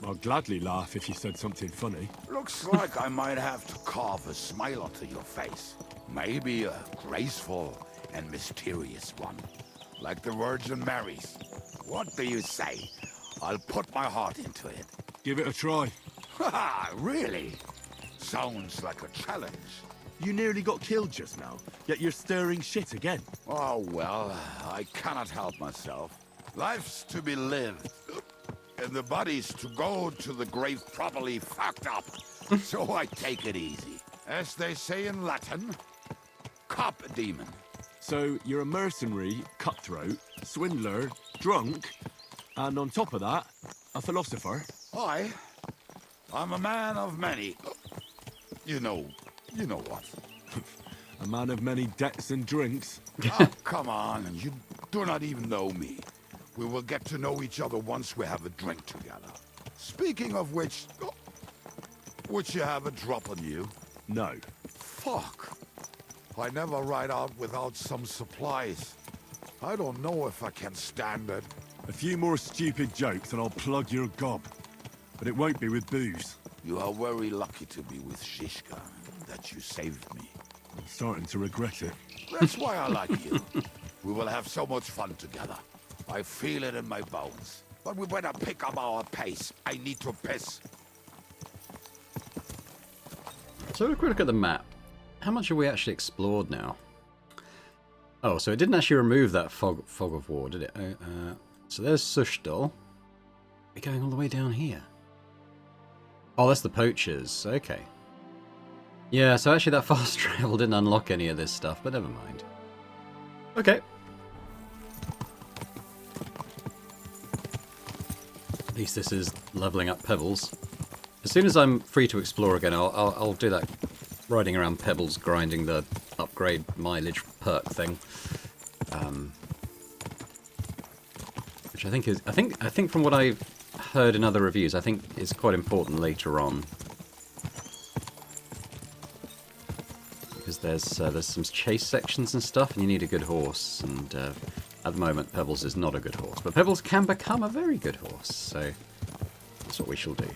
I'll gladly laugh if you said something funny. Looks like I might have to carve a smile onto your face. Maybe a graceful and mysterious one. Like the Virgin Mary's. What do you say? I'll put my heart into it. Give it a try. Ha! Really? Sounds like a challenge. You nearly got killed just now, yet you're stirring shit again. Oh, well, I cannot help myself. Life's to be lived, and the body's to go to the grave properly fucked up. So I take it easy. As they say in Latin, cop demon. So you're a mercenary, cutthroat, swindler, drunk, and on top of that, a philosopher? I'm a man of many... You know what. A man of many debts and drinks. Oh, come on, you do not even know me. We will get to know each other once we have a drink together. Speaking of which, would you have a drop on you? No. Fuck. I never ride out without some supplies. I don't know if I can stand it. A few more stupid jokes and I'll plug your gob. But it won't be with booze. You are very lucky to be with Shishka, that you saved me. I'm starting to regret it. That's why I like you. We will have so much fun together. I feel it in my bones. But we better pick up our pace. I need to piss. So a quick look at the map. How much have we actually explored now? Oh, so it didn't actually remove that fog of war, did it? So there's Sushdal. We're going all the way down here. Oh, that's the poachers. Okay. Yeah, so actually that fast travel didn't unlock any of this stuff, but never mind. Okay. At least this is leveling up Pebbles. As soon as I'm free to explore again, I'll do that riding around Pebbles, grinding the upgrade mileage perk thing. Which I think is, I think from what I've heard in other reviews, I think is quite important later on. Because there's some chase sections and stuff, and you need a good horse, and at the moment Pebbles is not a good horse. But Pebbles can become a very good horse, so that's what we shall do.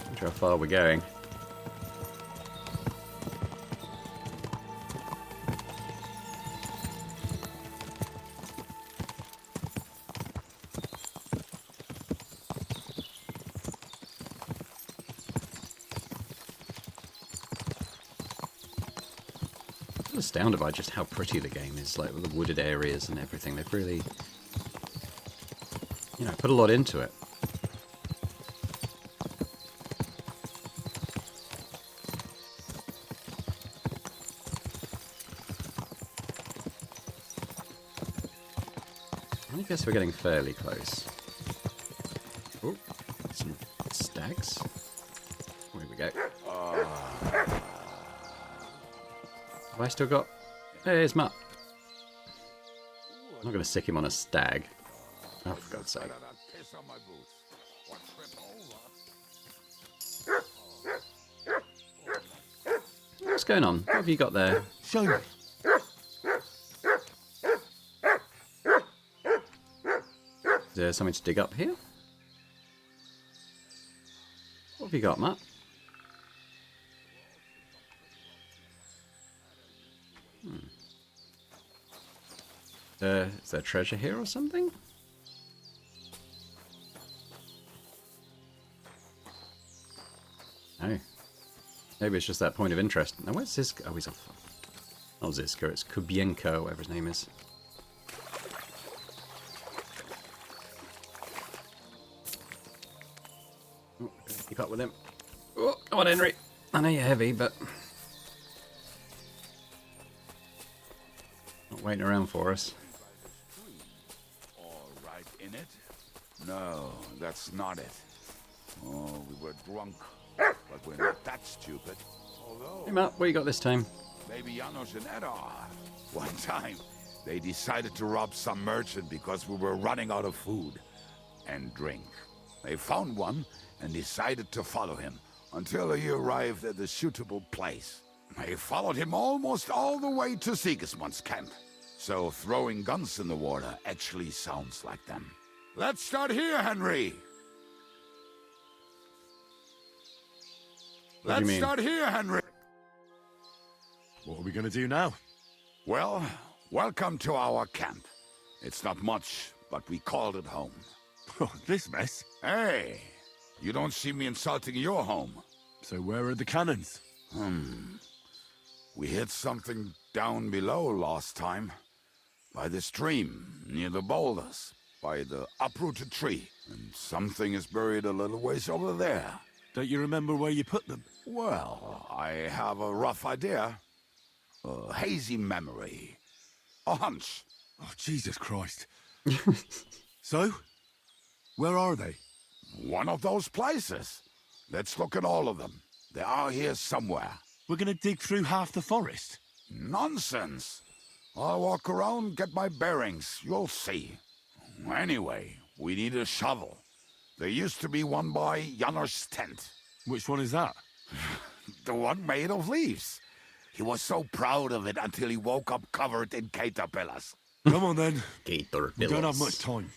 Not sure how far we're going. Astounded by just how pretty the game is, like with the wooded areas and everything. They've really, you know, put a lot into it. I guess we're getting fairly close. Oh, some stags. Here we go. Have I still got... Hey, here's Matt. I'm not going to stick him on a stag. Oh, for God's sake. What's going on? What have you got there? Show me. Is there something to dig up here? What have you got, Matt? Is there treasure here or something? No. Maybe it's just that point of interest. Now, where's Ziska? Oh, he's off. Not Ziska, it's Kubienko, whatever his name is. Oh, keep up with him. Oh, come on, Henry. I know you're heavy, but... not waiting around for us. No, that's not it. Oh, we were drunk, but we're not that stupid. Although, Hey Matt, what you got this time? maybe Janos and Ed are. One time, they decided to rob some merchant because we were running out of food and drink. They found one and decided to follow him until he arrived at a suitable place. I followed him almost all the way to Sigismund's camp. So throwing guns in the water actually sounds like them. Let's start here, Henry. What do you Let's mean? start here, Henry. What are we gonna do now? Well, welcome to our camp. It's not much, but we called it home. Oh, this mess? Hey, you don't see me insulting your home. So where are the cannons? We hit something down below last time. By the stream, near the boulders, by the uprooted tree. And something is buried a little ways over there. Don't you remember where you put them? Well, I have a rough idea. A hazy memory. A hunch. Oh, Jesus Christ. So? Where are they? One of those places. Let's look at all of them. They are here somewhere. We're gonna dig through half the forest. Nonsense. I'll walk around, get my bearings. You'll see. Anyway, we need a shovel. There used to be one by Janner's tent. Which one is that? The one made of leaves. He was so proud of it until he woke up covered in caterpillars. Come on then. Caterpillars. We don't have much time.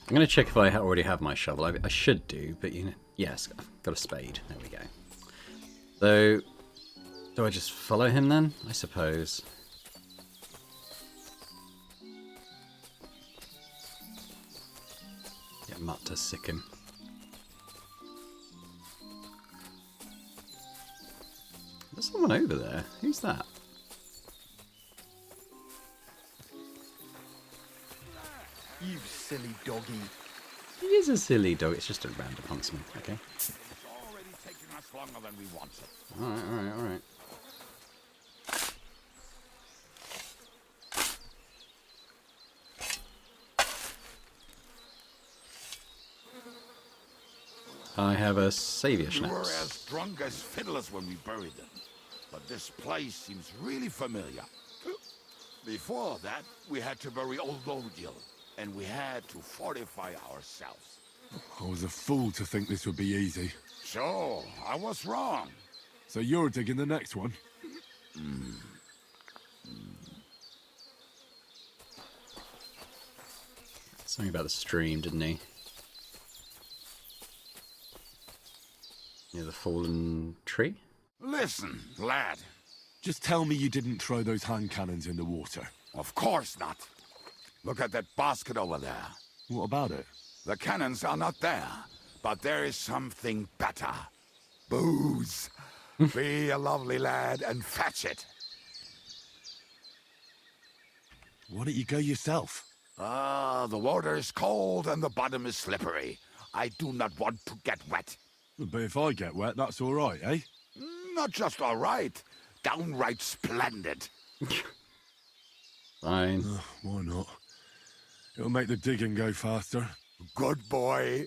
I'm going to check if I already have my shovel. I should do, but you know, yes, I've got a spade. There we go. So, do I just follow him then? I suppose. Get Mutt to sick him. There's someone over there. Who's that? You silly doggy. He is a silly dog. It's just a random huntsman. Okay. It's already taking us longer than we wanted. Alright, alright, alright. I have a saviour We were schnapps. as drunk as fiddlers when we buried them. But this place seems really familiar. Before that, we had to bury old Lodiel, and we had to fortify ourselves. I was a fool to think this would be easy. So, I was wrong. So you're digging the next one? Something about the stream, didn't he? Near the fallen tree? Listen, lad. Just tell me you didn't throw those hand cannons in the water. Of course not. Look at that basket over there. What about it? The cannons are not there, but there is something better. Booze. Be a lovely lad and fetch it. Why don't you go yourself? The water is cold and the bottom is slippery. I do not want to get wet. But if I get wet, that's all right, eh? Not just all right, downright splendid. Fine. Why not? It'll make the digging go faster. Good boy.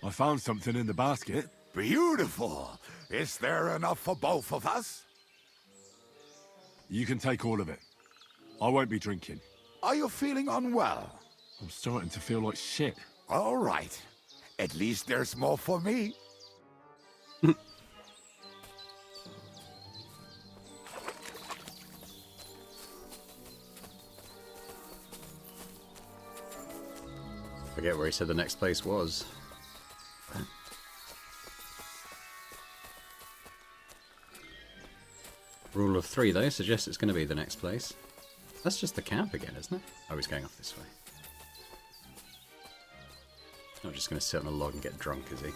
I found something in the basket. Beautiful. Is there enough for both of us? You can take all of it. I won't be drinking. Are you feeling unwell? I'm starting to feel like shit. All right. At least there's more for me. Forget where he said the next place was. Rule of 3, though, suggests it's going to be the next place. That's just the camp again, isn't it? Oh, he's going off this way. Not just going to sit on a log and get drunk, is he?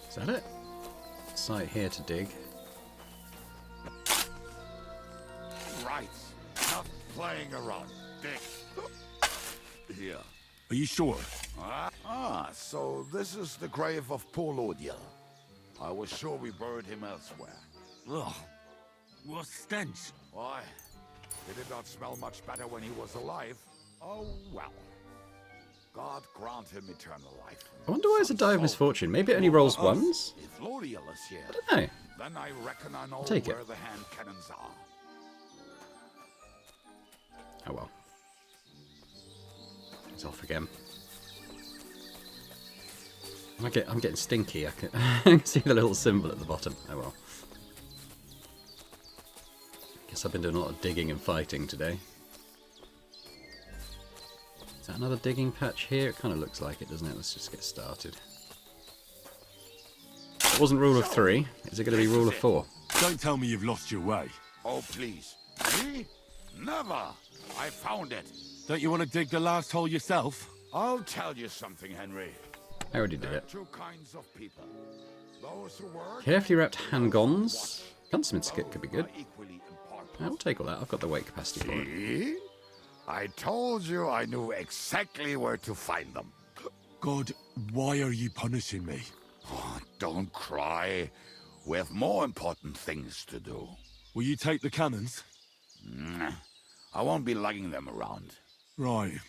Is that it? Site here to dig. Right. Not playing around. Dig. Here. Are you sure? So this is the grave of poor Lodiel. I was sure we buried him elsewhere. Ugh. What stench? Why? He did not smell much better when he was alive. Oh, well. God grant him eternal life. I wonder why it's a die of misfortune. Maybe it only rolls ones? If L'Oreal is here, I don't know. then I reckon I know take it. where the hand cannons are. Oh well. He's off again. I'm getting stinky. I can see the little symbol at the bottom. Oh well. Guess I've been doing a lot of digging and fighting today. Is that another digging patch here? It kind of looks like it, doesn't it? Let's just get started. It wasn't rule of 3. Is it going to be rule of 4? Don't tell me you've lost your way. Oh, please. Me? Never. I found it. Don't you want to dig the last hole yourself? I'll tell you something, Henry. I already did There are it. two kinds of people. Those who work... Carefully wrapped handguns. Gunsmith's kit could be good. I'll take all that. I've got the weight capacity for it. See? I told you I knew exactly where to find them. God, why are you punishing me? Oh, don't cry. We have more important things to do. Will you take the cannons? I won't be lugging them around. Right.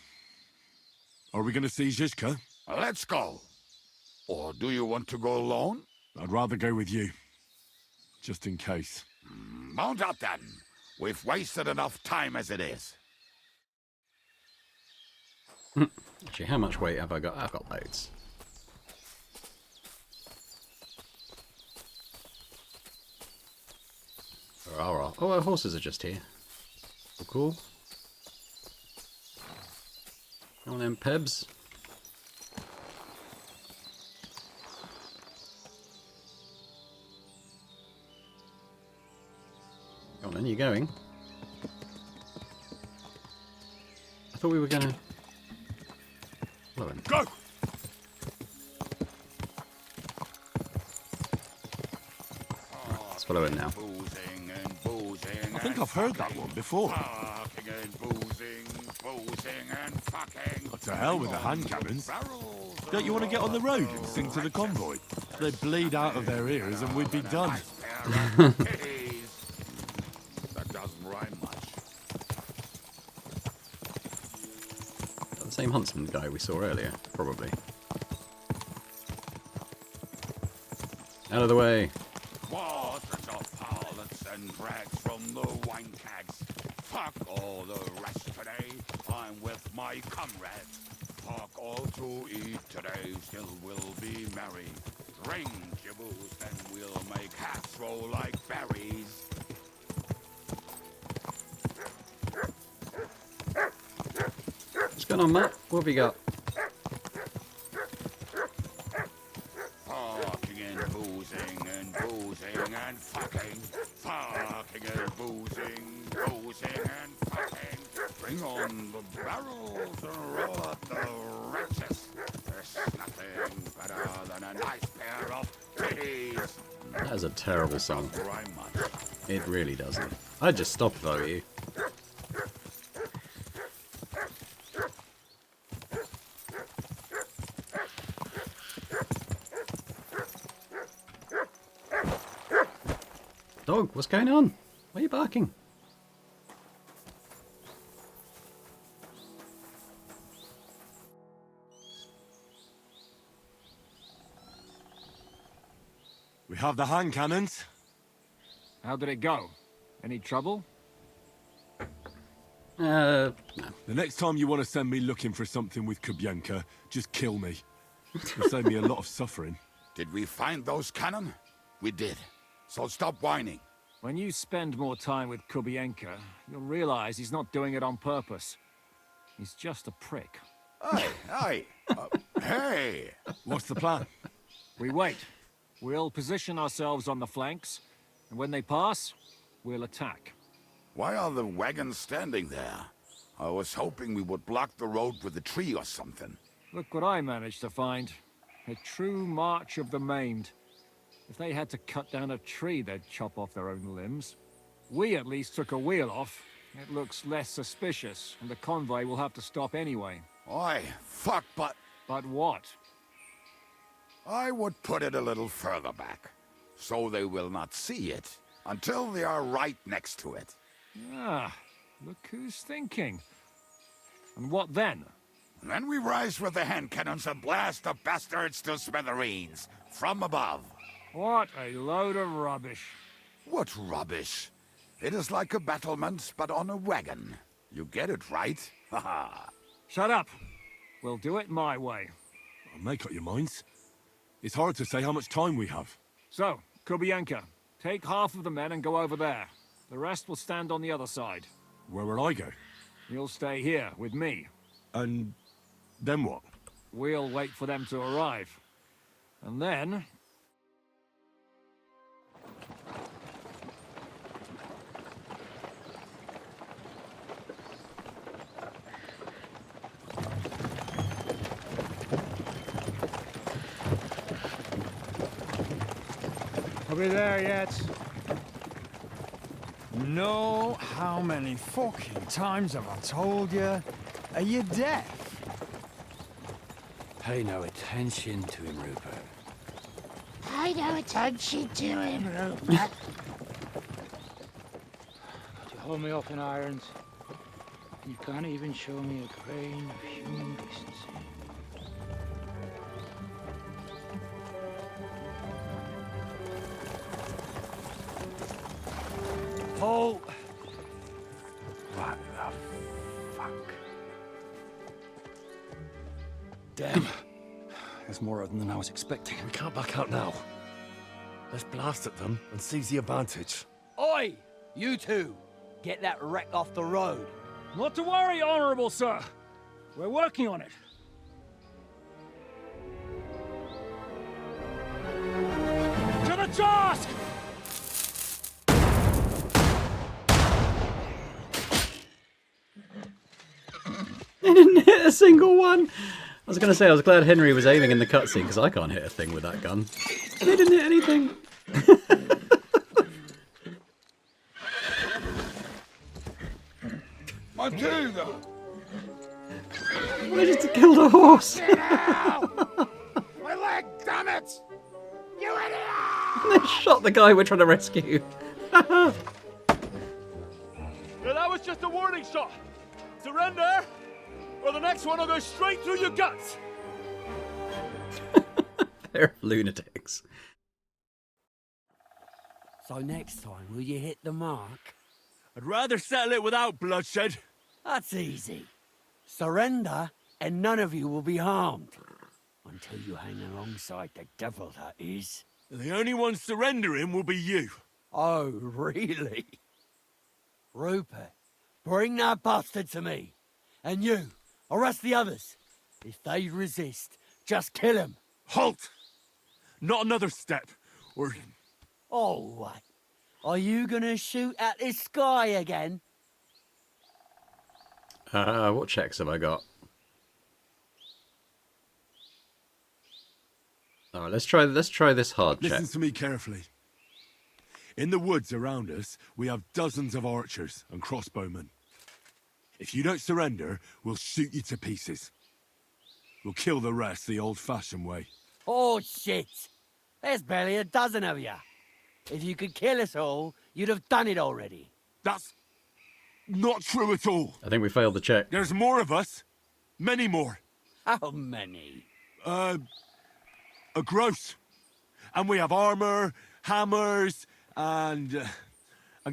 Are we going to see Zizka? Let's go. Or do you want to go alone? I'd rather go with you. Just in case. Mount up then. We've wasted enough time as it is. Actually, how much weight have I got? I've got loads. Oh, our horses are just here. Oh, cool. Come on then, Pebs. Come on then, you going? I thought we were gonna... Follow him. Go! Let's follow him now. I think I've heard that one before. What the hell with the hand cannons? Don't you want to get on the road and sing to the convoy? They'd bleed out of their ears and we'd be done. That doesn't rhyme much. The same huntsman guy we saw earlier, probably. Out of the way. Waters of harlots and drags from the wine kegs. Fuck all the rest today. I'm with my comrades. Fuck all to eat today. Still we'll be merry. Drink your booze, then we'll make hats roll like berries. What's going on, Matt? What have you got? Fucking and boozing and boozing and fucking. Fucking and boozing, boozing and fucking. Bring on the barrels and roll up the wretches. There's nothing better than a nice pair of titties. That is a terrible song. It really doesn't. I'd just stop if I were you. Dog, what's going on? Why are you barking? We have the hand cannons. How did it go? Any trouble? No. The next time you want to send me looking for something with Kubienka, just kill me. It'll save me a lot of suffering. Did we find those cannon? We did. So stop whining. When you spend more time with Kubienka, you'll realize he's not doing it on purpose. He's just a prick. Hey! Hey! What's the plan? We wait. We'll position ourselves on the flanks, and when they pass, we'll attack. Why are the wagons standing there? I was hoping we would block the road with a tree or something. Look what I managed to find. A true march of the maimed. If they had to cut down a tree, they'd chop off their own limbs. We at least took a wheel off. It looks less suspicious, and the convoy will have to stop anyway. Oi, fuck, but... But what? I would put it a little further back, so they will not see it until they are right next to it. Ah, look who's thinking. And what then? Then we rise with the hand cannons and blast the bastards to smithereens from above. What a load of rubbish. What rubbish? It is like a battlement, but on a wagon. You get it, right? Haha. Shut up. We'll do it my way. Make up your minds. It's hard to say how much time we have. So, Kubienka, take half of the men and go over there. The rest will stand on the other side. Where will I go? You'll stay here with me. And then what? We'll wait for them to arrive. And then... Are we there yet? No, how many fucking times have I told you? Are you deaf? Pay no attention to him, Rupert. Pay no attention to him, Rupert. Could you hold me up in irons? You can't even show me a grain of human decency. Paul! What the fuck? Damn. There's more of them than I was expecting. We can't back out now. Let's blast at them and seize the advantage. Oi! You two! Get that wreck off the road. Not to worry, Honorable Sir. We're working on it. To the task! I didn't hit a single one. I was going to say I was glad Henry was aiming in the cutscene because I can't hit a thing with that gun. They didn't hit anything. My two, though. I just killed a horse. My leg, damn it! You idiot! They shot the guy we're trying to rescue. Yeah, that was just a warning shot. Surrender, or the next one will go straight through your guts. They're lunatics. So next time, will you hit the mark? I'd rather settle it without bloodshed. That's easy. Surrender, and none of you will be harmed. Until you hang alongside the devil, that is. The only one surrendering will be you. Oh, really? Rupert, bring that bastard to me. And you, arrest the others. If they resist, just kill them. Halt! Not another step, or... Oh, what? Are you gonna shoot at this sky again? What checks have I got? Alright, let's try this hard check. Listen to me carefully. In the woods around us, we have dozens of archers and crossbowmen. If you don't surrender, we'll shoot you to pieces. We'll kill the rest the old-fashioned way. Oh, shit! There's barely a dozen of you. If you could kill us all, you'd have done it already. That's not true at all. I think we failed the check. There's more of us. Many more. How many? A gross. And we have armor, hammers, and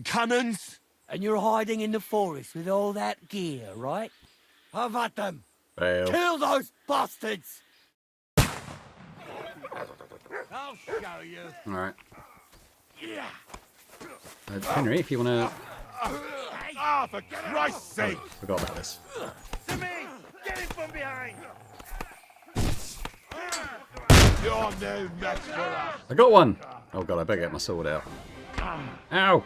cannons. And you're hiding in the forest with all that gear, right? Have at them. Fail. Kill those bastards! I'll show you. Alright. Yeah. Henry, if you want to... Ah, for Christ's sake! Forgot about this. To me! Get him from behind! You're no match for us. I got one! Oh god, I better get my sword out. Ow!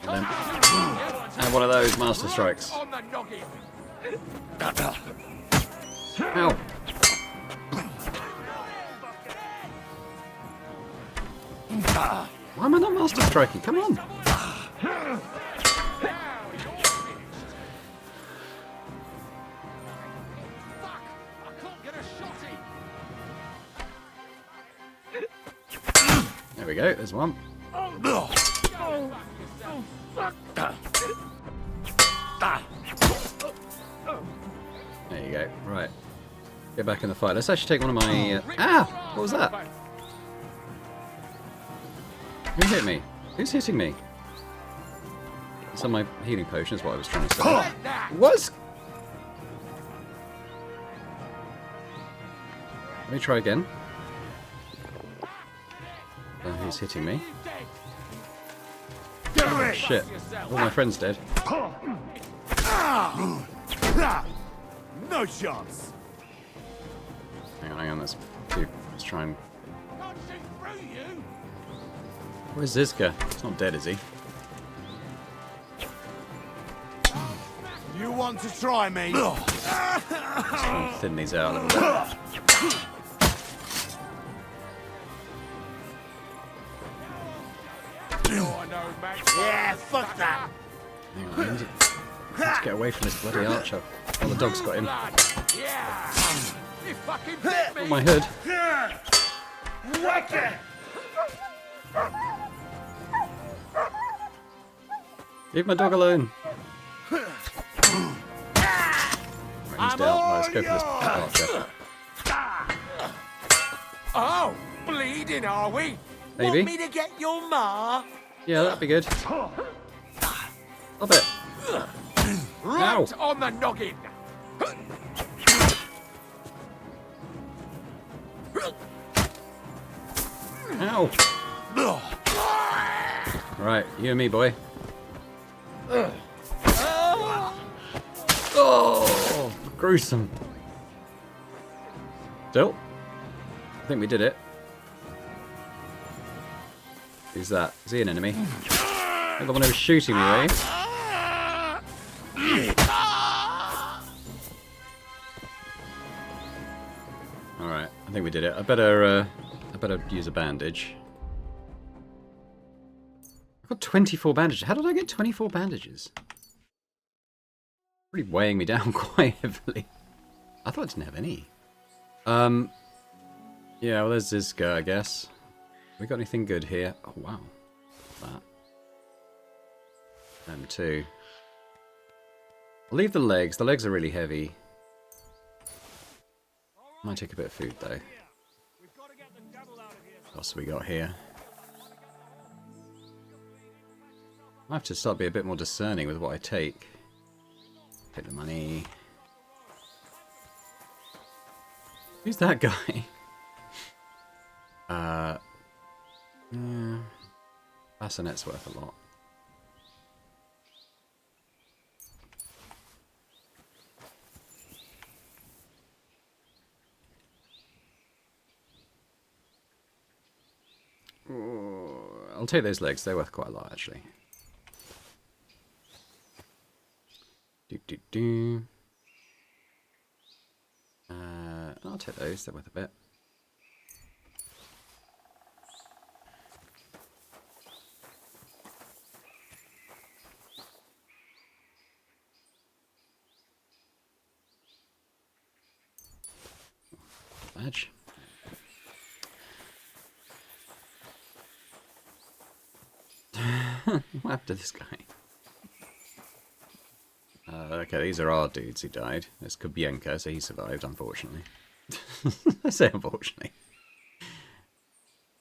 And then, and one of those master strikes. Ow! Why am I not master striking? Come on! There we go, there's one. There you go. Right. Get back in the fight. Let's actually take one of my... Ah! What was that? Who hit me? Who's hitting me? It's on my healing potion is what I was trying to say. What? Let me try again. Oh, he's hitting me. Oh, shit. All my friends dead. No chance. Hang on, let's try and... Where's Zizka? He's not dead, is he? You want to try me? Let's try and thin these out a little bit. Yeah, fuck that. Hang on, I need to get away from this bloody archer. Oh, the dog's got him. Oh, my hood. Whack it! Leave my dog alone. Right, he's down. Right, let's go for this archer. Oh, bleeding, are we? Maybe. Want me to get your ma? Yeah, that'd be good. Stop it. Right on the noggin. Ow. Right, you and me, boy. Oh, gruesome. Still, I think we did it. Who's that? Is he an enemy? Not the one who was shooting me, eh? Alright, I think we did it. I better use a bandage. I've got 24 bandages. How did I get 24 bandages? Really weighing me down quite heavily. I thought I didn't have any. Yeah, well, there's Zizka, I guess. We got anything good here? Oh, wow. That. Them too. I'll leave the legs. The legs are really heavy. Might take a bit of food, though. What else have we got here? I have to start being a bit more discerning with what I take. Take the money. Who's that guy? Bassinet's worth a lot. I'll take those legs. They're worth quite a lot, actually. I'll take those. They're worth a bit. Badge. What happened to this guy? Okay, these are our dudes who died. There's Kubienka, so he survived, unfortunately. I say unfortunately.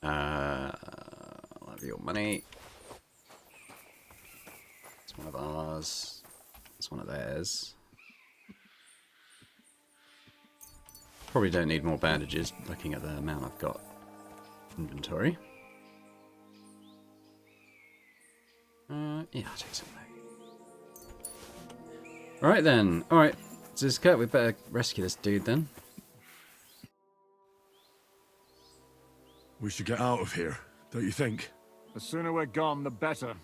I'll have your money. It's one of ours. It's one of theirs. Probably don't need more bandages, looking at the amount I've got inventory. Yeah, I'll take some back. Alright then. Alright, Zizka, we better rescue this dude then. We should get out of here, don't you think? The sooner we're gone, the better.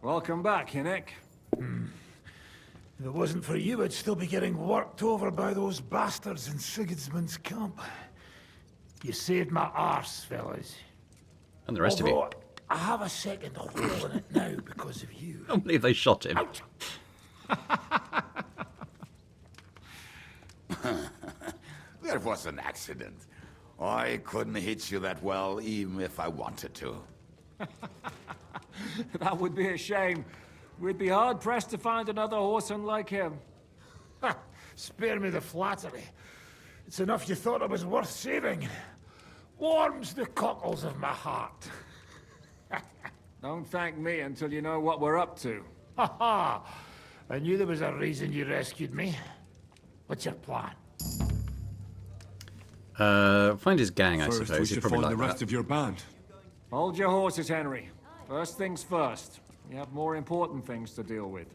Welcome back, Hinnick. If it wasn't for you, I'd still be getting worked over by those bastards in Sigismund's camp. You saved my arse, fellas. And the rest of you. I have a second hole in it now because of you. I can't believe they shot him. There was an accident. I couldn't hit you that well, even if I wanted to. That would be a shame. We'd be hard-pressed to find another horseman like him. Spare me the flattery. It's enough you thought I was worth saving. Warms the cockles of my heart. Don't thank me until you know what we're up to. Ha ha! I knew there was a reason you rescued me. What's your plan? Find his gang, I First, suppose. we He'd should probably find like the rest that. of your band. Hold your horses, Henry. First things first. We have more important things to deal with.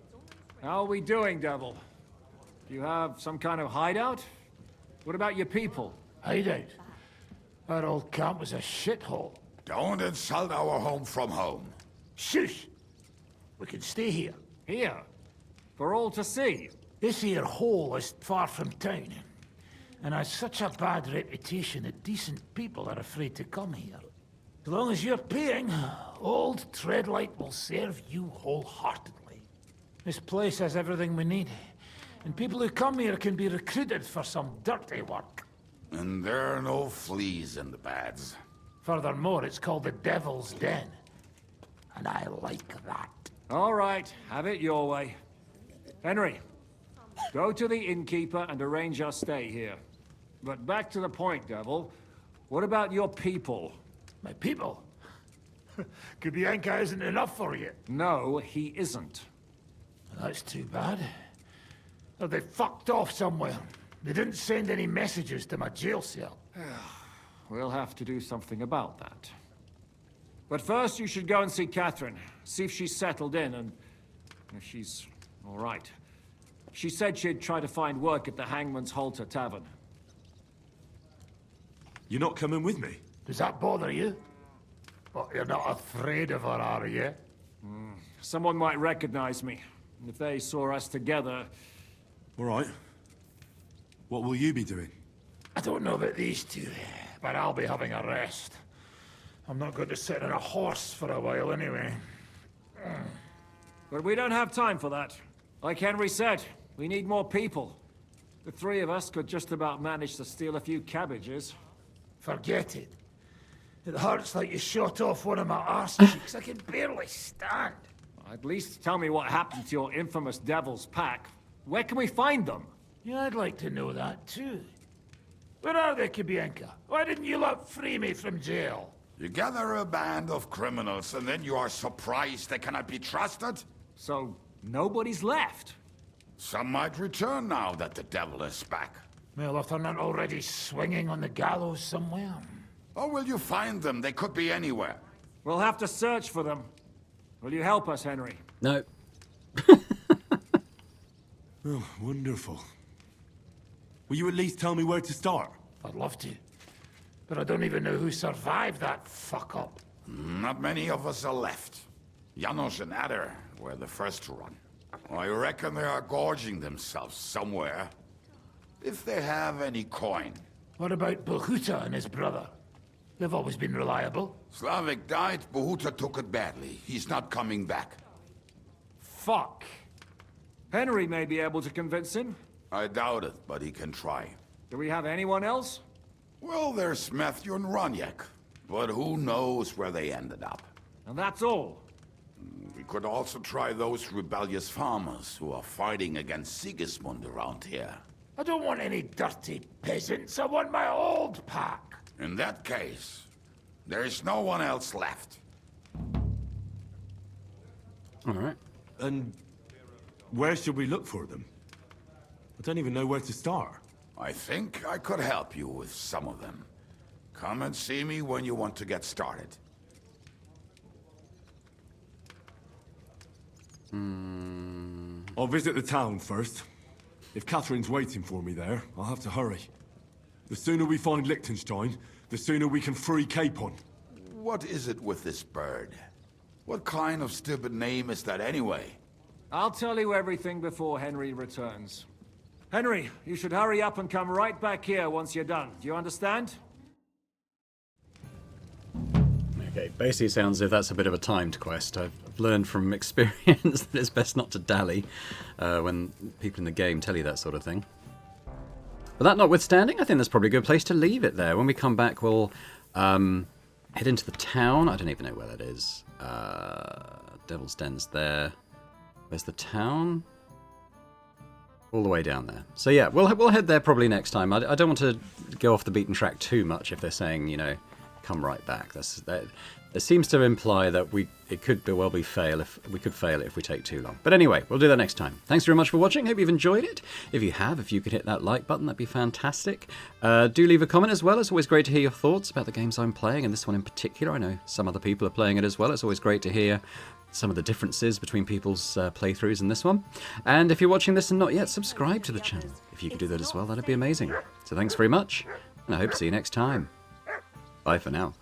How are we doing, Devil? Do you have some kind of hideout? What about your people? Hideout? Our old camp was a shithole. Don't insult our home from home. Shush! We can stay here. Here? For all to see? This here hole is far from town, and has such a bad reputation that decent people are afraid to come here. As long as you're paying, old Treadlight will serve you wholeheartedly. This place has everything we need, and people who come here can be recruited for some dirty work. And there are no fleas in the beds. Furthermore, it's called the Devil's Den, and I like that. All right, have it your way. Henry, go to the innkeeper and arrange our stay here. But back to the point, Devil. What about your people? My people? Kubienka isn't enough for you. No, he isn't. That's too bad. Oh, they fucked off somewhere. They didn't send any messages to my jail cell. We'll have to do something about that. But first, you should go and see Catherine. See if she's settled in and if she's all right. She said she'd try to find work at the Hangman's Halter Tavern. You're not coming with me? Does that bother you? But you're not afraid of her, are you? Someone might recognize me. If they saw us together... All right. What will you be doing? I don't know about these two, but I'll be having a rest. I'm not going to sit on a horse for a while anyway. But we don't have time for that. Like Henry said, we need more people. The three of us could just about manage to steal a few cabbages. Forget it. It hurts like you shot off one of my arse cheeks. I can barely stand. At least tell me what happened to your infamous Devil's Pack. Where can we find them? Yeah, I'd like to know that too. Where are they, Kubienka? Why didn't you lot free me from jail? You gather a band of criminals and then you are surprised they cannot be trusted? So, nobody's left? Some might return now that the devil is back. Well, if they're not already swinging on the gallows somewhere. Or will you find them? They could be anywhere. We'll have to search for them. Will you help us, Henry? No. Oh, wonderful. Will you at least tell me where to start? I'd love to. But I don't even know who survived that fuck-up. Not many of us are left. Janos and Adder were the first to run. I reckon they are gorging themselves somewhere. If they have any coin. What about Bohuta and his brother? They've always been reliable. Slavik died, Bohuta took it badly. He's not coming back. Fuck. Henry may be able to convince him. I doubt it, but he can try. Do we have anyone else? Well, there's Matthew and Roniak. But who knows where they ended up. And that's all. We could also try those rebellious farmers who are fighting against Sigismund around here. I don't want any dirty peasants. I want my old pack. In that case, there is no one else left. All right. And where should we look for them? I don't even know where to start. I think I could help you with some of them. Come and see me when you want to get started. I'll visit the town first. If Catherine's waiting for me there, I'll have to hurry. The sooner we find Liechtenstein, the sooner we can free Capon. What is it with this bird? What kind of stupid name is that anyway? I'll tell you everything before Henry returns. Henry, you should hurry up and come right back here once you're done. Do you understand? Okay, basically sounds as if that's a bit of a timed quest. I've learned from experience that it's best not to dally when people in the game tell you that sort of thing. But that notwithstanding, I think that's probably a good place to leave it there. When we come back, we'll head into the town. I don't even know where that is. Devil's Den's there. Where's the town? All the way down there. So yeah, we'll head there probably next time. I don't want to go off the beaten track too much if they're saying, you know, come right back. It seems to imply that it could well be fail if we could fail it if we take too long. But anyway, we'll do that next time. Thanks very much for watching. Hope you've enjoyed it. If you have, if you could hit that like button, that'd be fantastic. Do leave a comment as well. It's always great to hear your thoughts about the games I'm playing, and this one in particular. I know some other people are playing it as well. It's always great to hear some of the differences between people's playthroughs in this one. And if you're watching this and not yet, subscribe to the channel. If you could do that as well, that'd be amazing. So thanks very much, and I hope to see you next time. Bye for now.